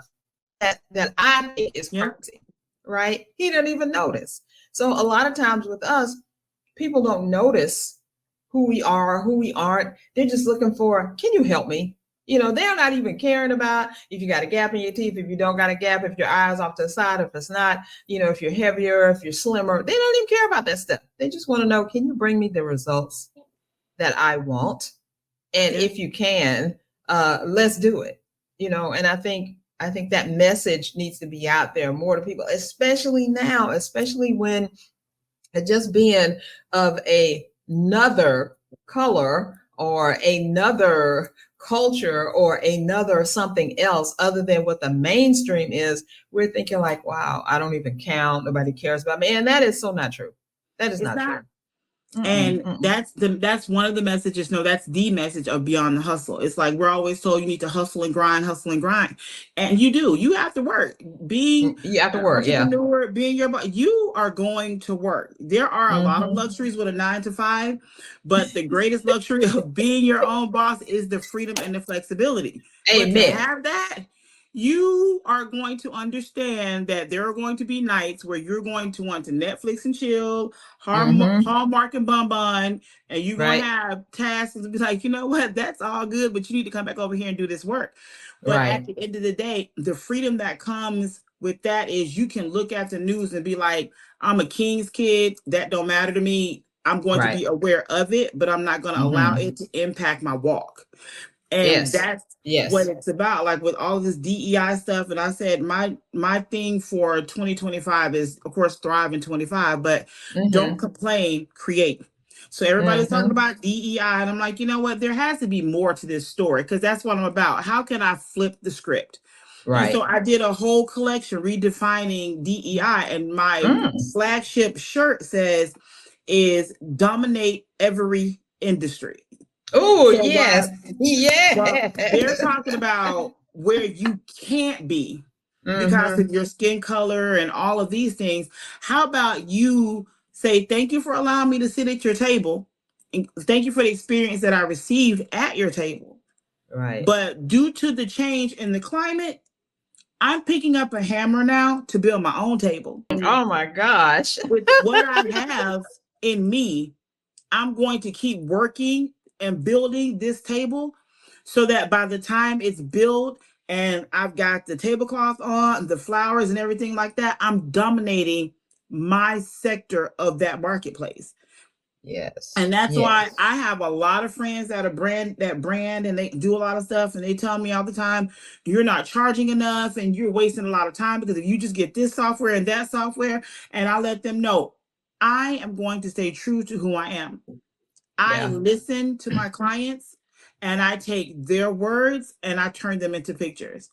that I think is yeah, crazy, right? He didn't even notice. So a lot of times with us, people don't notice who we are, who we aren't. They're just looking for, can you help me? They're not even caring about if you got a gap in your teeth, if you don't got a gap, if your eyes off to the side, if it's not, if you're heavier, if you're slimmer. They don't even care about that stuff. They just want to know, can you bring me the results that I want? And yeah. if you can, let's do it. And I think that message needs to be out there more to people, especially now, especially when just being of another color or another culture or another something else other than what the mainstream is, we're thinking like, wow, I don't even count. Nobody cares about me. And that is so not true. That is It's not true. not. Mm-mm, And mm-mm. that's one of the messages. No, that's the message of Beyond the Hustle. It's like we're always told you need to hustle and grind. And you do. You have to work. Being You have to an work. Yeah. entrepreneur, being your boss, you are going to work. There are a lot of Mm-hmm. luxuries with a 9 to 5, but the greatest luxury of being your own boss is the freedom and the flexibility. But to Amen. have that, you are going to understand that there are going to be nights where you're going to want to Netflix and chill, Mm-hmm. Hallmark and Bun, and you're gonna Right. have tasks and be like, you know what, that's all good, but you need to come back over here and do this work. But at Right. the end of the day, the freedom that comes with that is you can look at the news and be like, I'm a king's kid. That don't matter to me. I'm going to Right. be aware of it, but I'm not going to allow Mm-hmm. it to impact my walk. And Yes. that's what Yes. it's about, like with all this DEI stuff. And I said my thing for 2025 is, of course, thrive in 25, but don't Mm-hmm. complain, create. So everybody's talking Mm-hmm. about DEI, and I'm like, you know what, there has to be more to this story, because that's what I'm about. How can I flip the script? And so Right. I did a whole collection redefining DEI, and my Mm. flagship shirt says is dominate every industry. Oh, So yes. they're Yes. talking about where you can't be because of Mm-hmm. your skin color and all of these things. How about you say, thank you for allowing me to sit at your table, and thank you for the experience that I received at your table. Right. But due to the change in the climate, I'm picking up a hammer now to build my own table. Oh my gosh. With what I have in me, I'm going to keep working and building this table so that by the time it's built and I've got the tablecloth on, the flowers and everything like that, I'm dominating my sector of that marketplace. Yes. And that's why Yes. I have a lot of friends that are brand and they do a lot of stuff and they tell me all the time, you're not charging enough and you're wasting a lot of time because if you just get this software and that software, and I let them know I am going to stay true to who I am. I Yeah. listen to my clients and I take their words and I turn them into pictures.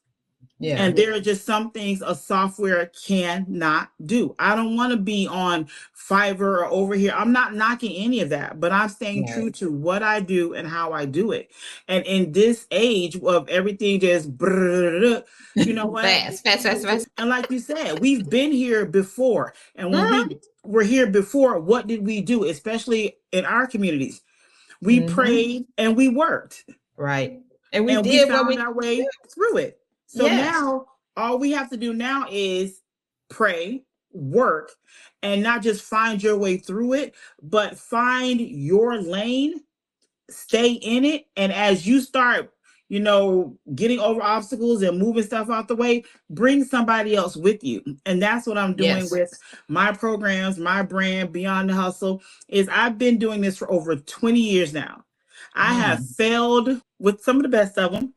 Yeah. And there are just some things a software cannot do. I don't want to be on Fiverr or over here. I'm not knocking any of that, but I'm staying true Right. to what I do and how I do it. And in this age of everything just, you know what? Fast, fast, fast, fast. And like you said, we've been here before. And when Mhm. we were here before, what did we do, especially in our communities? We Mhm. prayed and we worked Right. And we and we did what we found need our to do. way through it. So Yes. now all we have to do now is pray, work, and not just find your way through it, but find your lane, stay in it. And as you start, getting over obstacles and moving stuff out the way, bring somebody else with you. And that's what I'm doing Yes. with my programs, my brand, Beyond the Hustle, is I've been doing this for over 20 years now. I have Mm. failed with some of the best of them,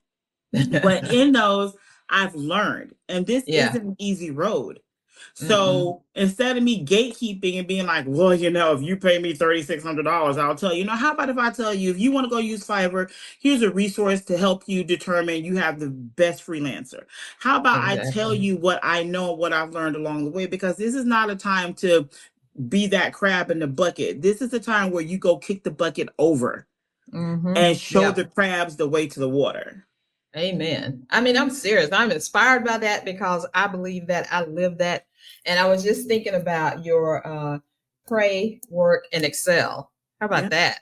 but in those, I've learned. And this Yeah. isn't an easy road. Mm-mm. So instead of me gatekeeping and being like, well, if you pay me $3,600, I'll tell you. How about if I tell you, if you want to go use Fiverr, here's a resource to help you determine you have the best freelancer. How about I tell Exactly. you what I know, what I've learned along the way? Because this is not a time to be that crab in the bucket. This is a time where you go kick the bucket over Mm-hmm. and show the Yep. crabs the way to the water. Amen. I mean, I'm serious. I'm inspired by that because I believe that I live that. And I was just thinking about your pray, work, and excel. How about Yeah. that?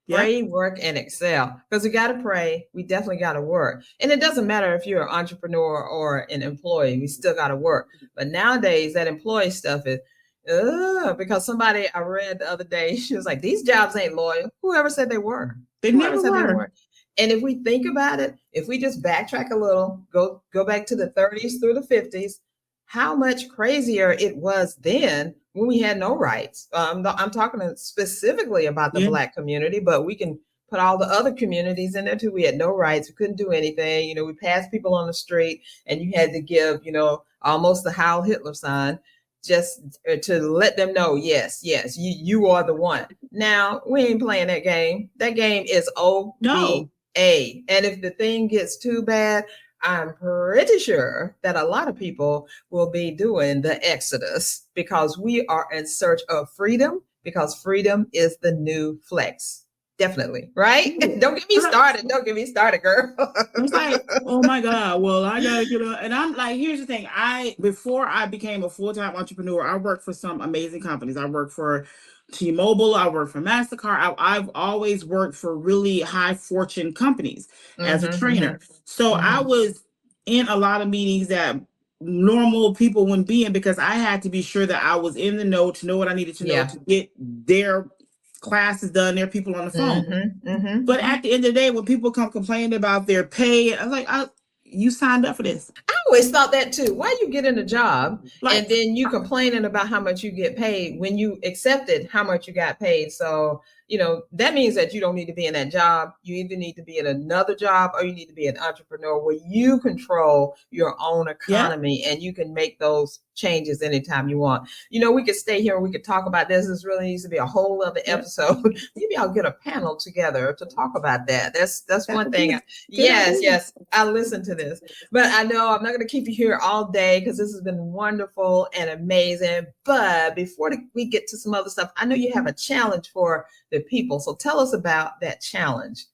Yeah. Pray, work, and excel. Because we got to pray. We definitely got to work. And it doesn't matter if you're an entrepreneur or an employee, we still got to work. But nowadays, that employee stuff is, because somebody I read the other day, she was like, these jobs ain't loyal. Whoever said they were? They Whoever never said they were. weren't? And if we think about it, if we just backtrack a little, go back to the 30s through the 50s, how much crazier it was then when we had no rights. I'm talking specifically about the Yeah. Black community, but we can put all the other communities in there too. We had no rights. We couldn't do anything. We passed people on the street and you had to give, almost the Heil Hitler sign just to let them know, yes, yes, you are the one. Now, we ain't playing that game. That game is OBA. No. And if the thing gets too bad, I'm pretty sure that a lot of people will be doing the exodus because we are in search of freedom, because freedom is the new flex. Definitely, right? Don't get me started. Don't get me started, girl. I'm like, oh my God, well, I gotta get up. And I'm like, here's the thing. Before I became a full-time entrepreneur, I worked for some amazing companies. I worked for T-Mobile, I worked for MasterCard. I've always worked for really high fortune companies as a Mm-hmm, trainer. mm-hmm, So I mm-hmm. was in a lot of meetings that normal people wouldn't be in because I had to be sure that I was in the know to know what I needed to know Yeah. to get their classes done, their people on the phone. Mm-hmm, mm-hmm. But at the end of the day, when people come complaining about their pay, I'm like, you signed up for this. I always thought that too. Why you get in a job and Like, then you complaining about how much you get paid when you accepted how much you got paid? So, that means that you don't need to be in that job. You either need to be in another job or you need to be an entrepreneur where you control your own yeah, economy and you can make those changes anytime you want. We could stay here and we could talk about this. This really needs to be a whole other yeah, episode. Maybe I'll get a panel together to talk about that. That's that one would be thing. a good Yes, idea. yes. I listen to this. But I know I'm not going to keep you here all day because this has been wonderful and amazing. But before we get to some other stuff, I know you have a challenge for the people. So tell us about that challenge.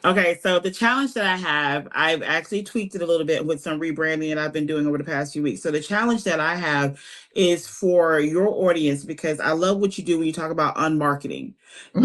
Okay, so the challenge that I have, I've actually tweaked it a little bit with some rebranding that I've been doing over the past few weeks. So the challenge that I have is for your audience because I love what you do when you talk about unmarketing.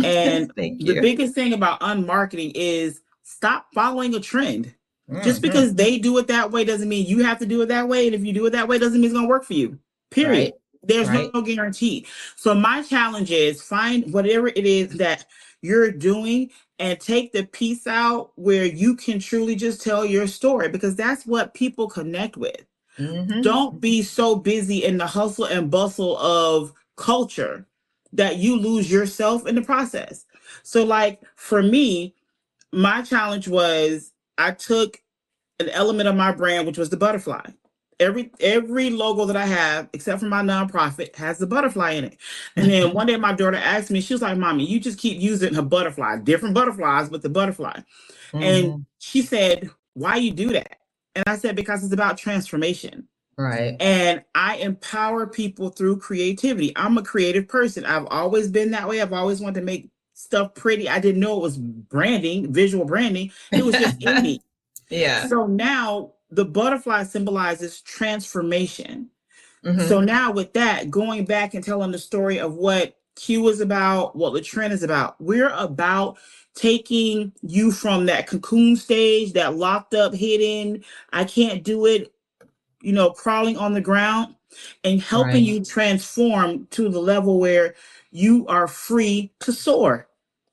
And Thank the you. biggest thing about unmarketing is stop following a trend. Just Mm-hmm. because they do it that way doesn't mean you have to do it that way. And if you do it that way, doesn't mean it's going to work for you. Right. Period. There's no Right. guarantee. So my challenge is find whatever it is that you're doing and take the piece out where you can truly just tell your story because that's what people connect with. Mm-hmm. Don't be so busy in the hustle and bustle of culture that you lose yourself in the process. So, like for me, my challenge was I took an element of my brand, which was the butterfly. Every logo that I have, except for my nonprofit, has the butterfly in it. And then one day my daughter asked me, she was like, "Mommy, you just keep using a butterfly, different butterflies, but the butterfly." And Mm-hmm. she said, "Why you do that?" And I said, "Because it's about transformation." Right. And I empower people through creativity. I'm a creative person. I've always been that way. I've always wanted to make stuff pretty. I didn't know it was branding, visual branding. It was just in me. Yeah. So now the butterfly symbolizes transformation. So Mm-hmm. now with that, going back and telling the story of what Q is about, what LaTrend is about, we're about taking you from that cocoon stage, that locked up, hidden, I can't do it, crawling on the ground, and helping Right. you transform to the level where you are free to soar.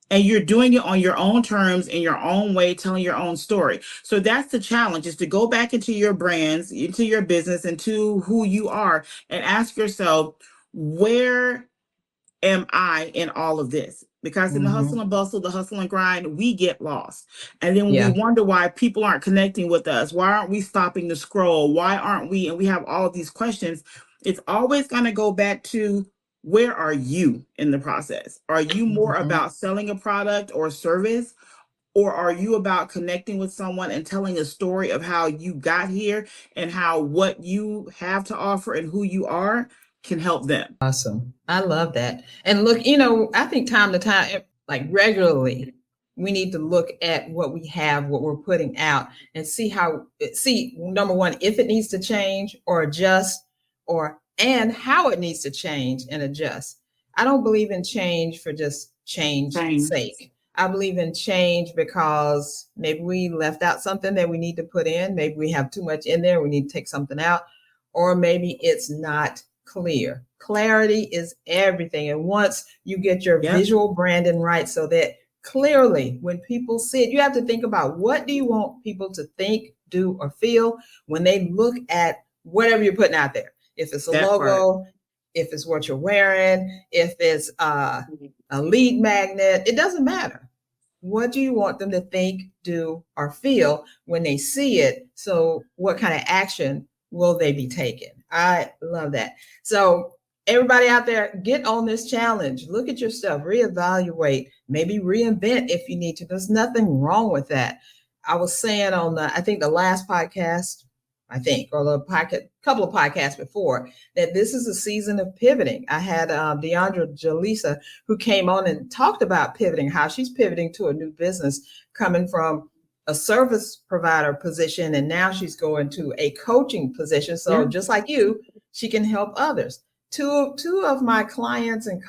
And you're doing it on your own terms, in your own way, telling your own story. So that's the challenge, is to go back into your brands, into your business, into who you are, and ask yourself, where am I in all of this? Because in the hustle Mm-hmm. and bustle, the hustle and grind, we get lost. And then we Yeah. wonder why people aren't connecting with us. Why aren't we stopping the scroll? Why aren't we? And we have all of these questions. It's always going to go back to, where are you in the process? Are you more Mm-hmm. about selling a product or service? Or are you about connecting with someone and telling a story of how you got here, and how what you have to offer and who you are can help them? Awesome. I love that. And look, I think time to time, like regularly, we need to look at what we have, what we're putting out, and see, number one, if it needs to change or adjust, and how it needs to change and adjust. I don't believe in change for just change Change. sake. I believe in change because maybe we left out something that we need to put in. Maybe we have too much in there. We need to take something out, or maybe it's not clear. Clarity is everything. And once you get your Yeah. visual branding right, so that clearly when people see it, you have to think about, what do you want people to think, do, or feel when they look at whatever you're putting out there? If it's a That part. logo, if it's what you're wearing, if it's a lead magnet, it doesn't matter. What do you want them to think, do, or feel when they see it? So, what kind of action will they be taking? I love that. So, everybody out there, get on this challenge. Look at your stuff, reevaluate, maybe reinvent if you need to. There's nothing wrong with that. I was saying on I think the last podcast, or the podcast, couple of podcasts before, that this is a season of pivoting. I had Deandra Jalisa, who came on and talked about pivoting, how she's pivoting to a new business, coming from a service provider position, and now she's going to a coaching position. So Yeah. just like you, she can help others. Two of my clients and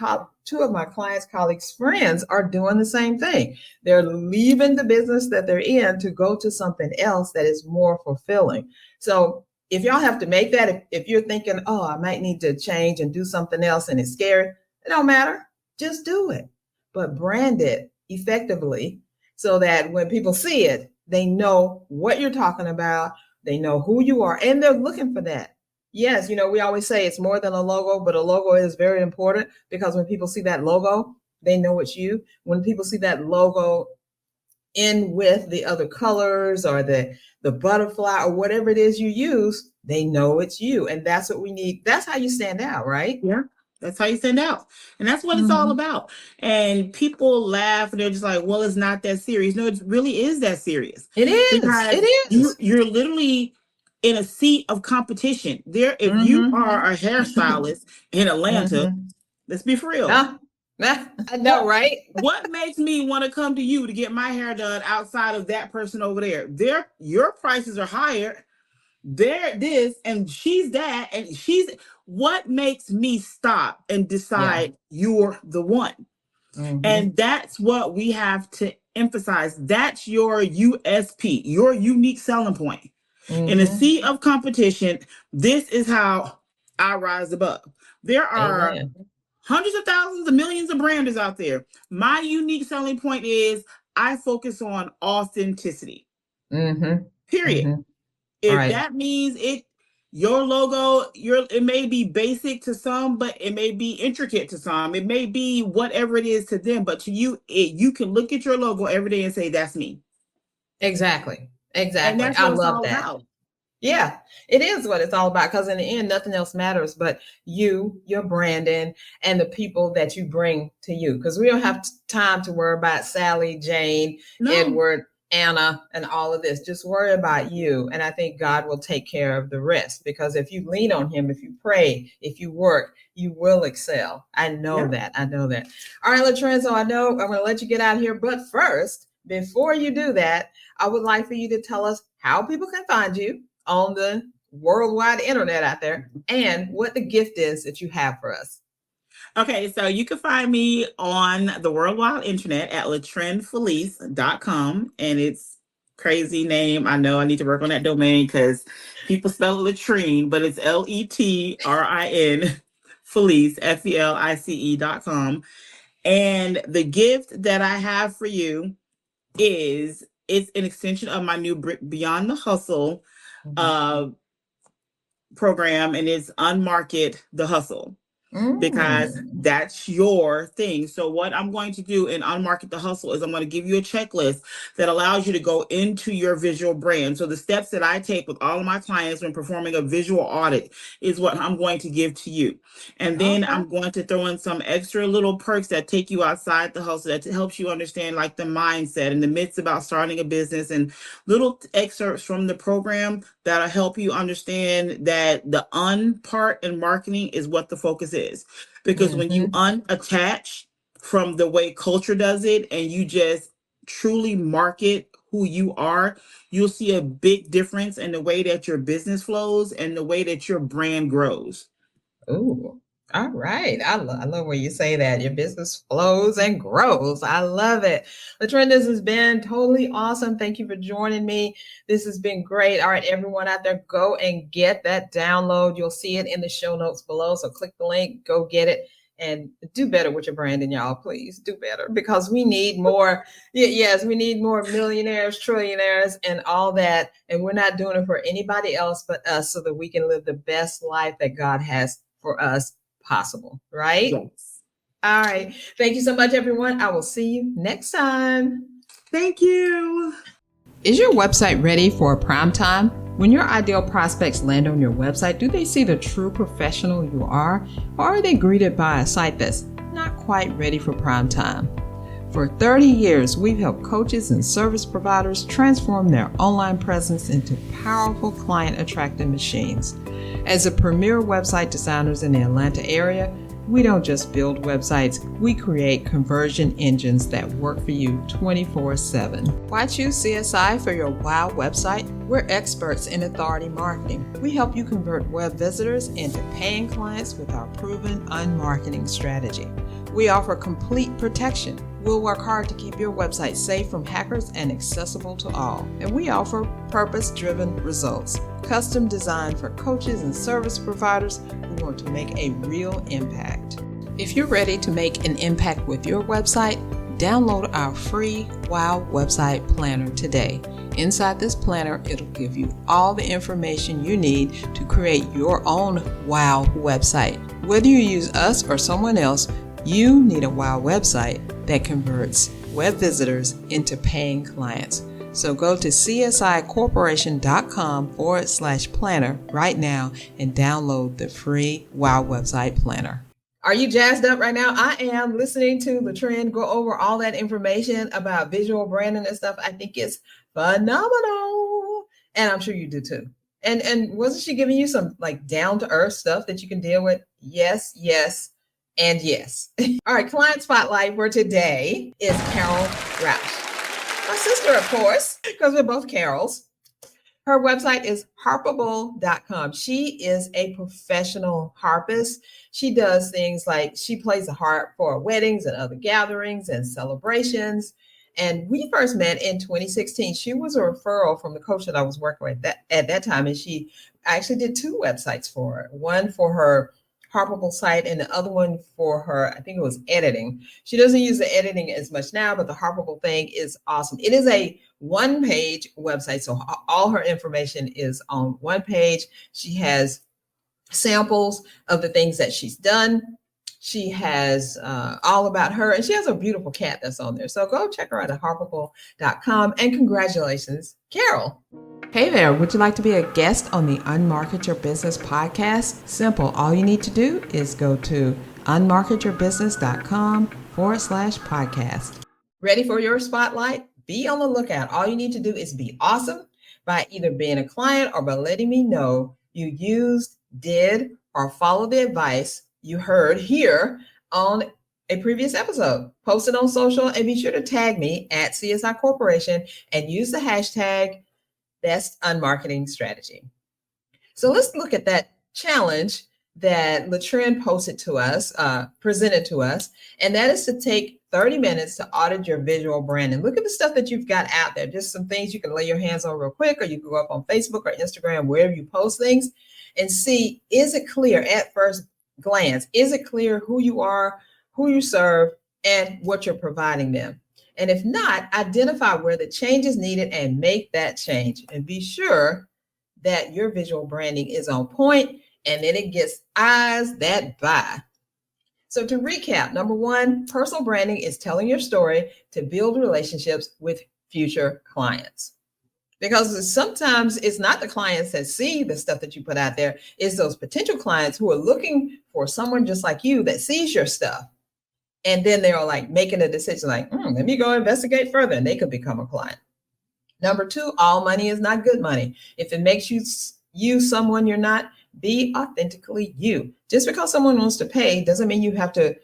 two of my clients, colleagues, friends are doing the same thing. They're leaving the business that they're in to go to something else that is more fulfilling. So if y'all have to make that, if you're thinking, oh, I might need to change and do something else and it's scary, it don't matter. Just do it, but brand it effectively so that when people see it, they know what you're talking about, they know who you are, and they're looking for that. Yes, we always say it's more than a logo, but a logo is very important, because when people see that logo, they know it's you. When people see that logo in with the other colors, or the butterfly, or whatever it is you use, they know it's you. And that's what we need. That's how you stand out, right? Yeah. That's how you send out. And that's what it's all Mm-hmm. about. And people laugh and they're just like, well, it's not that serious. No, it really is that serious. It is. Because It is. you're literally in a seat of competition. There, if you Mm-hmm. are a hairstylist in Atlanta, Mm-hmm. let's be for real. Ah, I know, What right? what makes me want to come to you to get my hair done outside of that person over there? Your prices are higher. They're this and she's that, and she's, what makes me stop and Yeah. decide you're the one? Mm-hmm. And that's what we have to emphasize. That's your USP, your unique selling point. In a Mm-hmm. sea of competition, this is how I rise above. There are Amen. hundreds of thousands of millions of branders out there. My unique selling point is, I focus on authenticity. Mm-hmm. Period. Mm-hmm. If Right. that means it, Your logo, it may be basic to some, but it may be intricate to some. It may be whatever it is to them, but to you, you can look at your logo every day and say, that's me. Exactly. And Exactly. that's I what it's love all that. about. Yeah, it is what it's all about because in the end, nothing else matters but you, your branding, and the people that you bring to you. Because we don't have time to worry about Sally, Jane, No. Edward, Anna, and all of this. Just worry about you. And I think God will take care of the rest because if you lean on Him, if you pray, if you work, you will excel. I know Yeah. that. I know that. All right, LaTrend, so I know I'm going to let you get out of here. But first, before you do that, I would like for you to tell us how people can find you on the worldwide internet out there and what the gift is that you have for us. Okay, so you can find me on the worldwide internet at LaTrendFleece.com. And it's crazy name. I know I need to work on that domain because people spell it latrine, but it's LETRIN Felice, FELICE.com. And the gift that I have for you is it's an extension of my new Beyond the Hustle uh, program, and it's Unmarket the Hustle because that's your thing. So what I'm going to do in Unmarket the Hustle is I'm going to give you a checklist that allows you to go into your visual brand. So the steps that I take with all of my clients when performing a visual audit is what I'm going to give to you. And then Okay. I'm going to throw in some extra little perks that take you outside the hustle, that helps you understand like the mindset and the myths about starting a business, and little excerpts from the program that'll help you understand that the part in marketing is what the focus is. Because when you unattach from the way culture does it and you just truly market who you are, you'll see a big difference in the way that your business flows and the way that your brand grows. Ooh, all right. I love where you say that. Your business flows and grows. I love it. LaTrend, this has been totally awesome. Thank you for joining me. This has been great. All right, everyone out there, go and get that download. You'll see it in the show notes below. So click the link, go get it. And do better with your branding, y'all. Please do better because we need more. Yes, we need more millionaires, trillionaires, and all that. And we're not doing it for anybody else but us so that we can live the best life that God has for us possible, right? Yes. All right. Thank you so much, everyone. I will see you next time. Thank you. Is your website ready for prime time? When your ideal prospects land on your website, do they see the true professional you are, or are they greeted by a site that's not quite ready for prime time? For 30 years, we've helped coaches and service providers transform their online presence into powerful client-attracting machines. As a premier website designers in the Atlanta area, we don't just build websites, we create conversion engines that work for you 24/7. Why choose CSI for your WOW website? We're experts in authority marketing. We help you convert web visitors into paying clients with our proven unmarketing strategy. We offer complete protection. We'll work hard to keep your website safe from hackers and accessible to all. And we offer purpose-driven results, custom designed for coaches and service providers who want to make a real impact. If you're ready to make an impact with your website, download our free WOW Website Planner today. Inside this planner, it'll give you all the information you need to create your own WOW website. Whether you use us or someone else, you need a WOW website that converts web visitors into paying clients. So go to csicorporation.com/planner right now and download the free WOW Website Planner. Are you jazzed up right now? I am listening to LaTrend go over all that information about visual branding and stuff. I think it's phenomenal. And I'm sure you do too. And wasn't she giving you some like down to earth stuff that you can deal with? Yes, yes, and yes. All right, client spotlight for today is Carol Roush. My sister, of course, because we're both Carols. Her website is harpable.com. She is a professional harpist. She does things like she plays the harp for weddings and other gatherings and celebrations. And we first met in 2016. She was a referral from the coach that I was working with at that time. And she actually did two websites for her. One for her Harpable site, and the other one for her, I think it was editing. She doesn't use the editing as much now, but the Harpable thing is awesome. It is a one-page website, so all her information is on one page. She has samples of the things that she's done. She has all about her, and she has a beautiful cat that's on there. So go check her out at harpable.com, and congratulations, Carol. Hey there, would you like to be a guest on the Unmarket Your Business podcast? Simple. All you need to do is go to unmarketyourbusiness.com/podcast. Ready for your spotlight? Be on the lookout. All you need to do is be awesome by either being a client or by letting me know you used, did, or followed the advice you heard here on a previous episode. Post it on social and be sure to tag me at CSI Corporation and use the hashtag Best Unmarketing Strategy. So let's look at that challenge that LaTrend posted to us, presented to us, and that is to take 30 minutes to audit your visual branding. Look at the stuff that you've got out there, just some things you can lay your hands on real quick, or you can go up on Facebook or Instagram, wherever you post things, and see, is it clear at first glance? Is it clear who you are, who you serve, and what you're providing them? And if not, identify where the change is needed and make that change. And be sure that your visual branding is on point and that it gets eyes that buy. So to recap, number one, personal branding is telling your story to build relationships with future clients. Because sometimes it's not the clients that see the stuff that you put out there, it's those potential clients who are looking for someone just like you that sees your stuff. And then they're like making a decision like, let me go investigate further, and they could become a client. Number two, all money is not good money. If it makes you someone you're not, be authentically you. Just because someone wants to pay doesn't mean you have to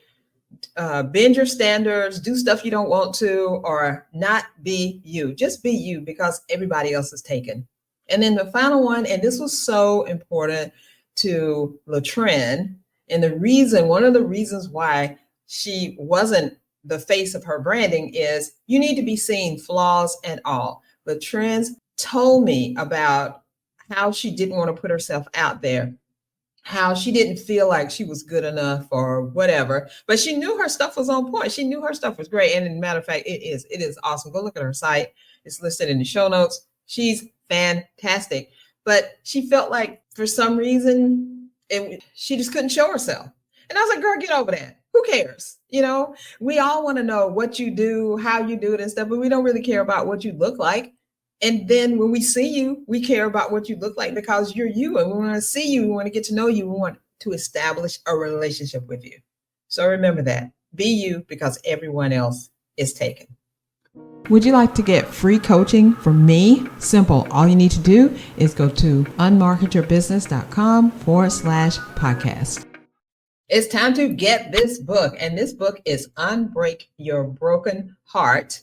bend your standards, do stuff you don't want to, or not be you. Just be you, because everybody else is taken. And then the final one, and this was so important to LaTrend, and one of the reasons why she wasn't the face of her branding is you need to be seen, flaws and all. LaTrend told me about how she didn't want to put herself out there, how she didn't feel like she was good enough or whatever, but she knew her stuff was on point. She knew her stuff was great. And as a matter of fact, it is awesome. Go look at her site. It's listed in the show notes. She's fantastic, but she felt like for some reason she just couldn't show herself. And I was like, girl, get over that. Who cares? We all want to know what you do, how you do it and stuff, but we don't really care about what you look like. And then when we see you, we care about what you look like because you're you, and we want to see you. We want to get to know you. We want to establish a relationship with you. So remember that. Be you, because everyone else is taken. Would you like to get free coaching from me? Simple. All you need to do is go to unmarketyourbusiness.com/podcast. It's time to get this book. And this book is Unbreak Your Broken Heart,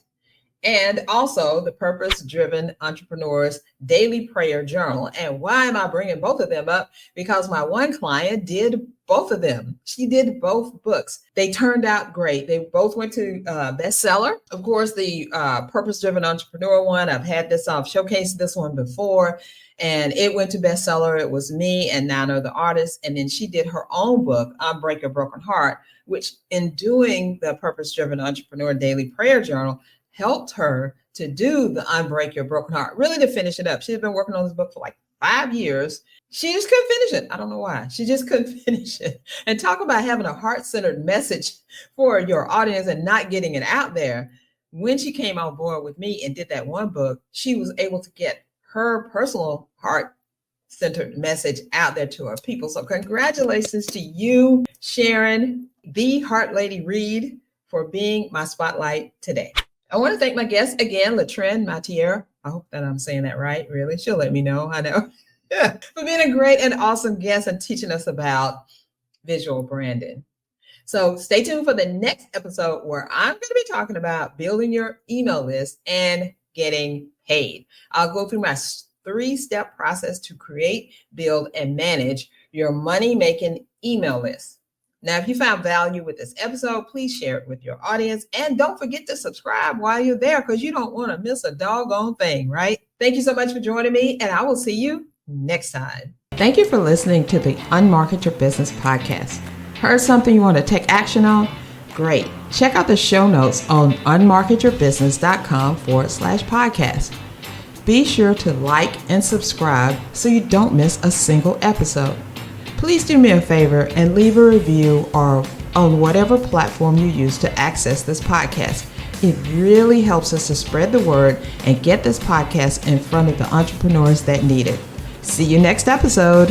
and also the Purpose-Driven Entrepreneur's Daily Prayer Journal. And why am I bringing both of them up? Because my one client did both of them. She did both books. They turned out great. They both went to bestseller. Of course, the Purpose-Driven Entrepreneur one, I've showcased this one before, and it went to bestseller. It was me and Nano, the artist. And then she did her own book, Unbreak Your Broken Heart, which in doing the Purpose-Driven Entrepreneur Daily Prayer Journal helped her to do the Unbreak Your Broken Heart, really to finish it up. She's been working on this book for like 5 years. She just couldn't finish it. I don't know why. She just couldn't finish it. And talk about having a heart-centered message for your audience and not getting it out there. When she came on board with me and did that one book, she was able to get her personal heart-centered message out there to her people. So congratulations to you, Sharon, the Heart Lady Reed, for being my spotlight today. I want to thank my guest again, LaTrend Fleece. I hope that I'm saying that right, really. She'll let me know, I know. For being a great and awesome guest and teaching us about visual branding. So stay tuned for the next episode where I'm going to be talking about building your email list and getting paid. I'll go through my 3-step process to create, build, and manage your money-making email list. Now, if you found value with this episode, please share it with your audience. And don't forget to subscribe while you're there, because you don't want to miss a doggone thing, right? Thank you so much for joining me, and I will see you next time. Thank you for listening to the Unmarket Your Business podcast. Heard something you want to take action on? Great. Check out the show notes on unmarketyourbusiness.com/podcast. Be sure to like and subscribe so you don't miss a single episode. Please do me a favor and leave a review or on whatever platform you use to access this podcast. It really helps us to spread the word and get this podcast in front of the entrepreneurs that need it. See you next episode.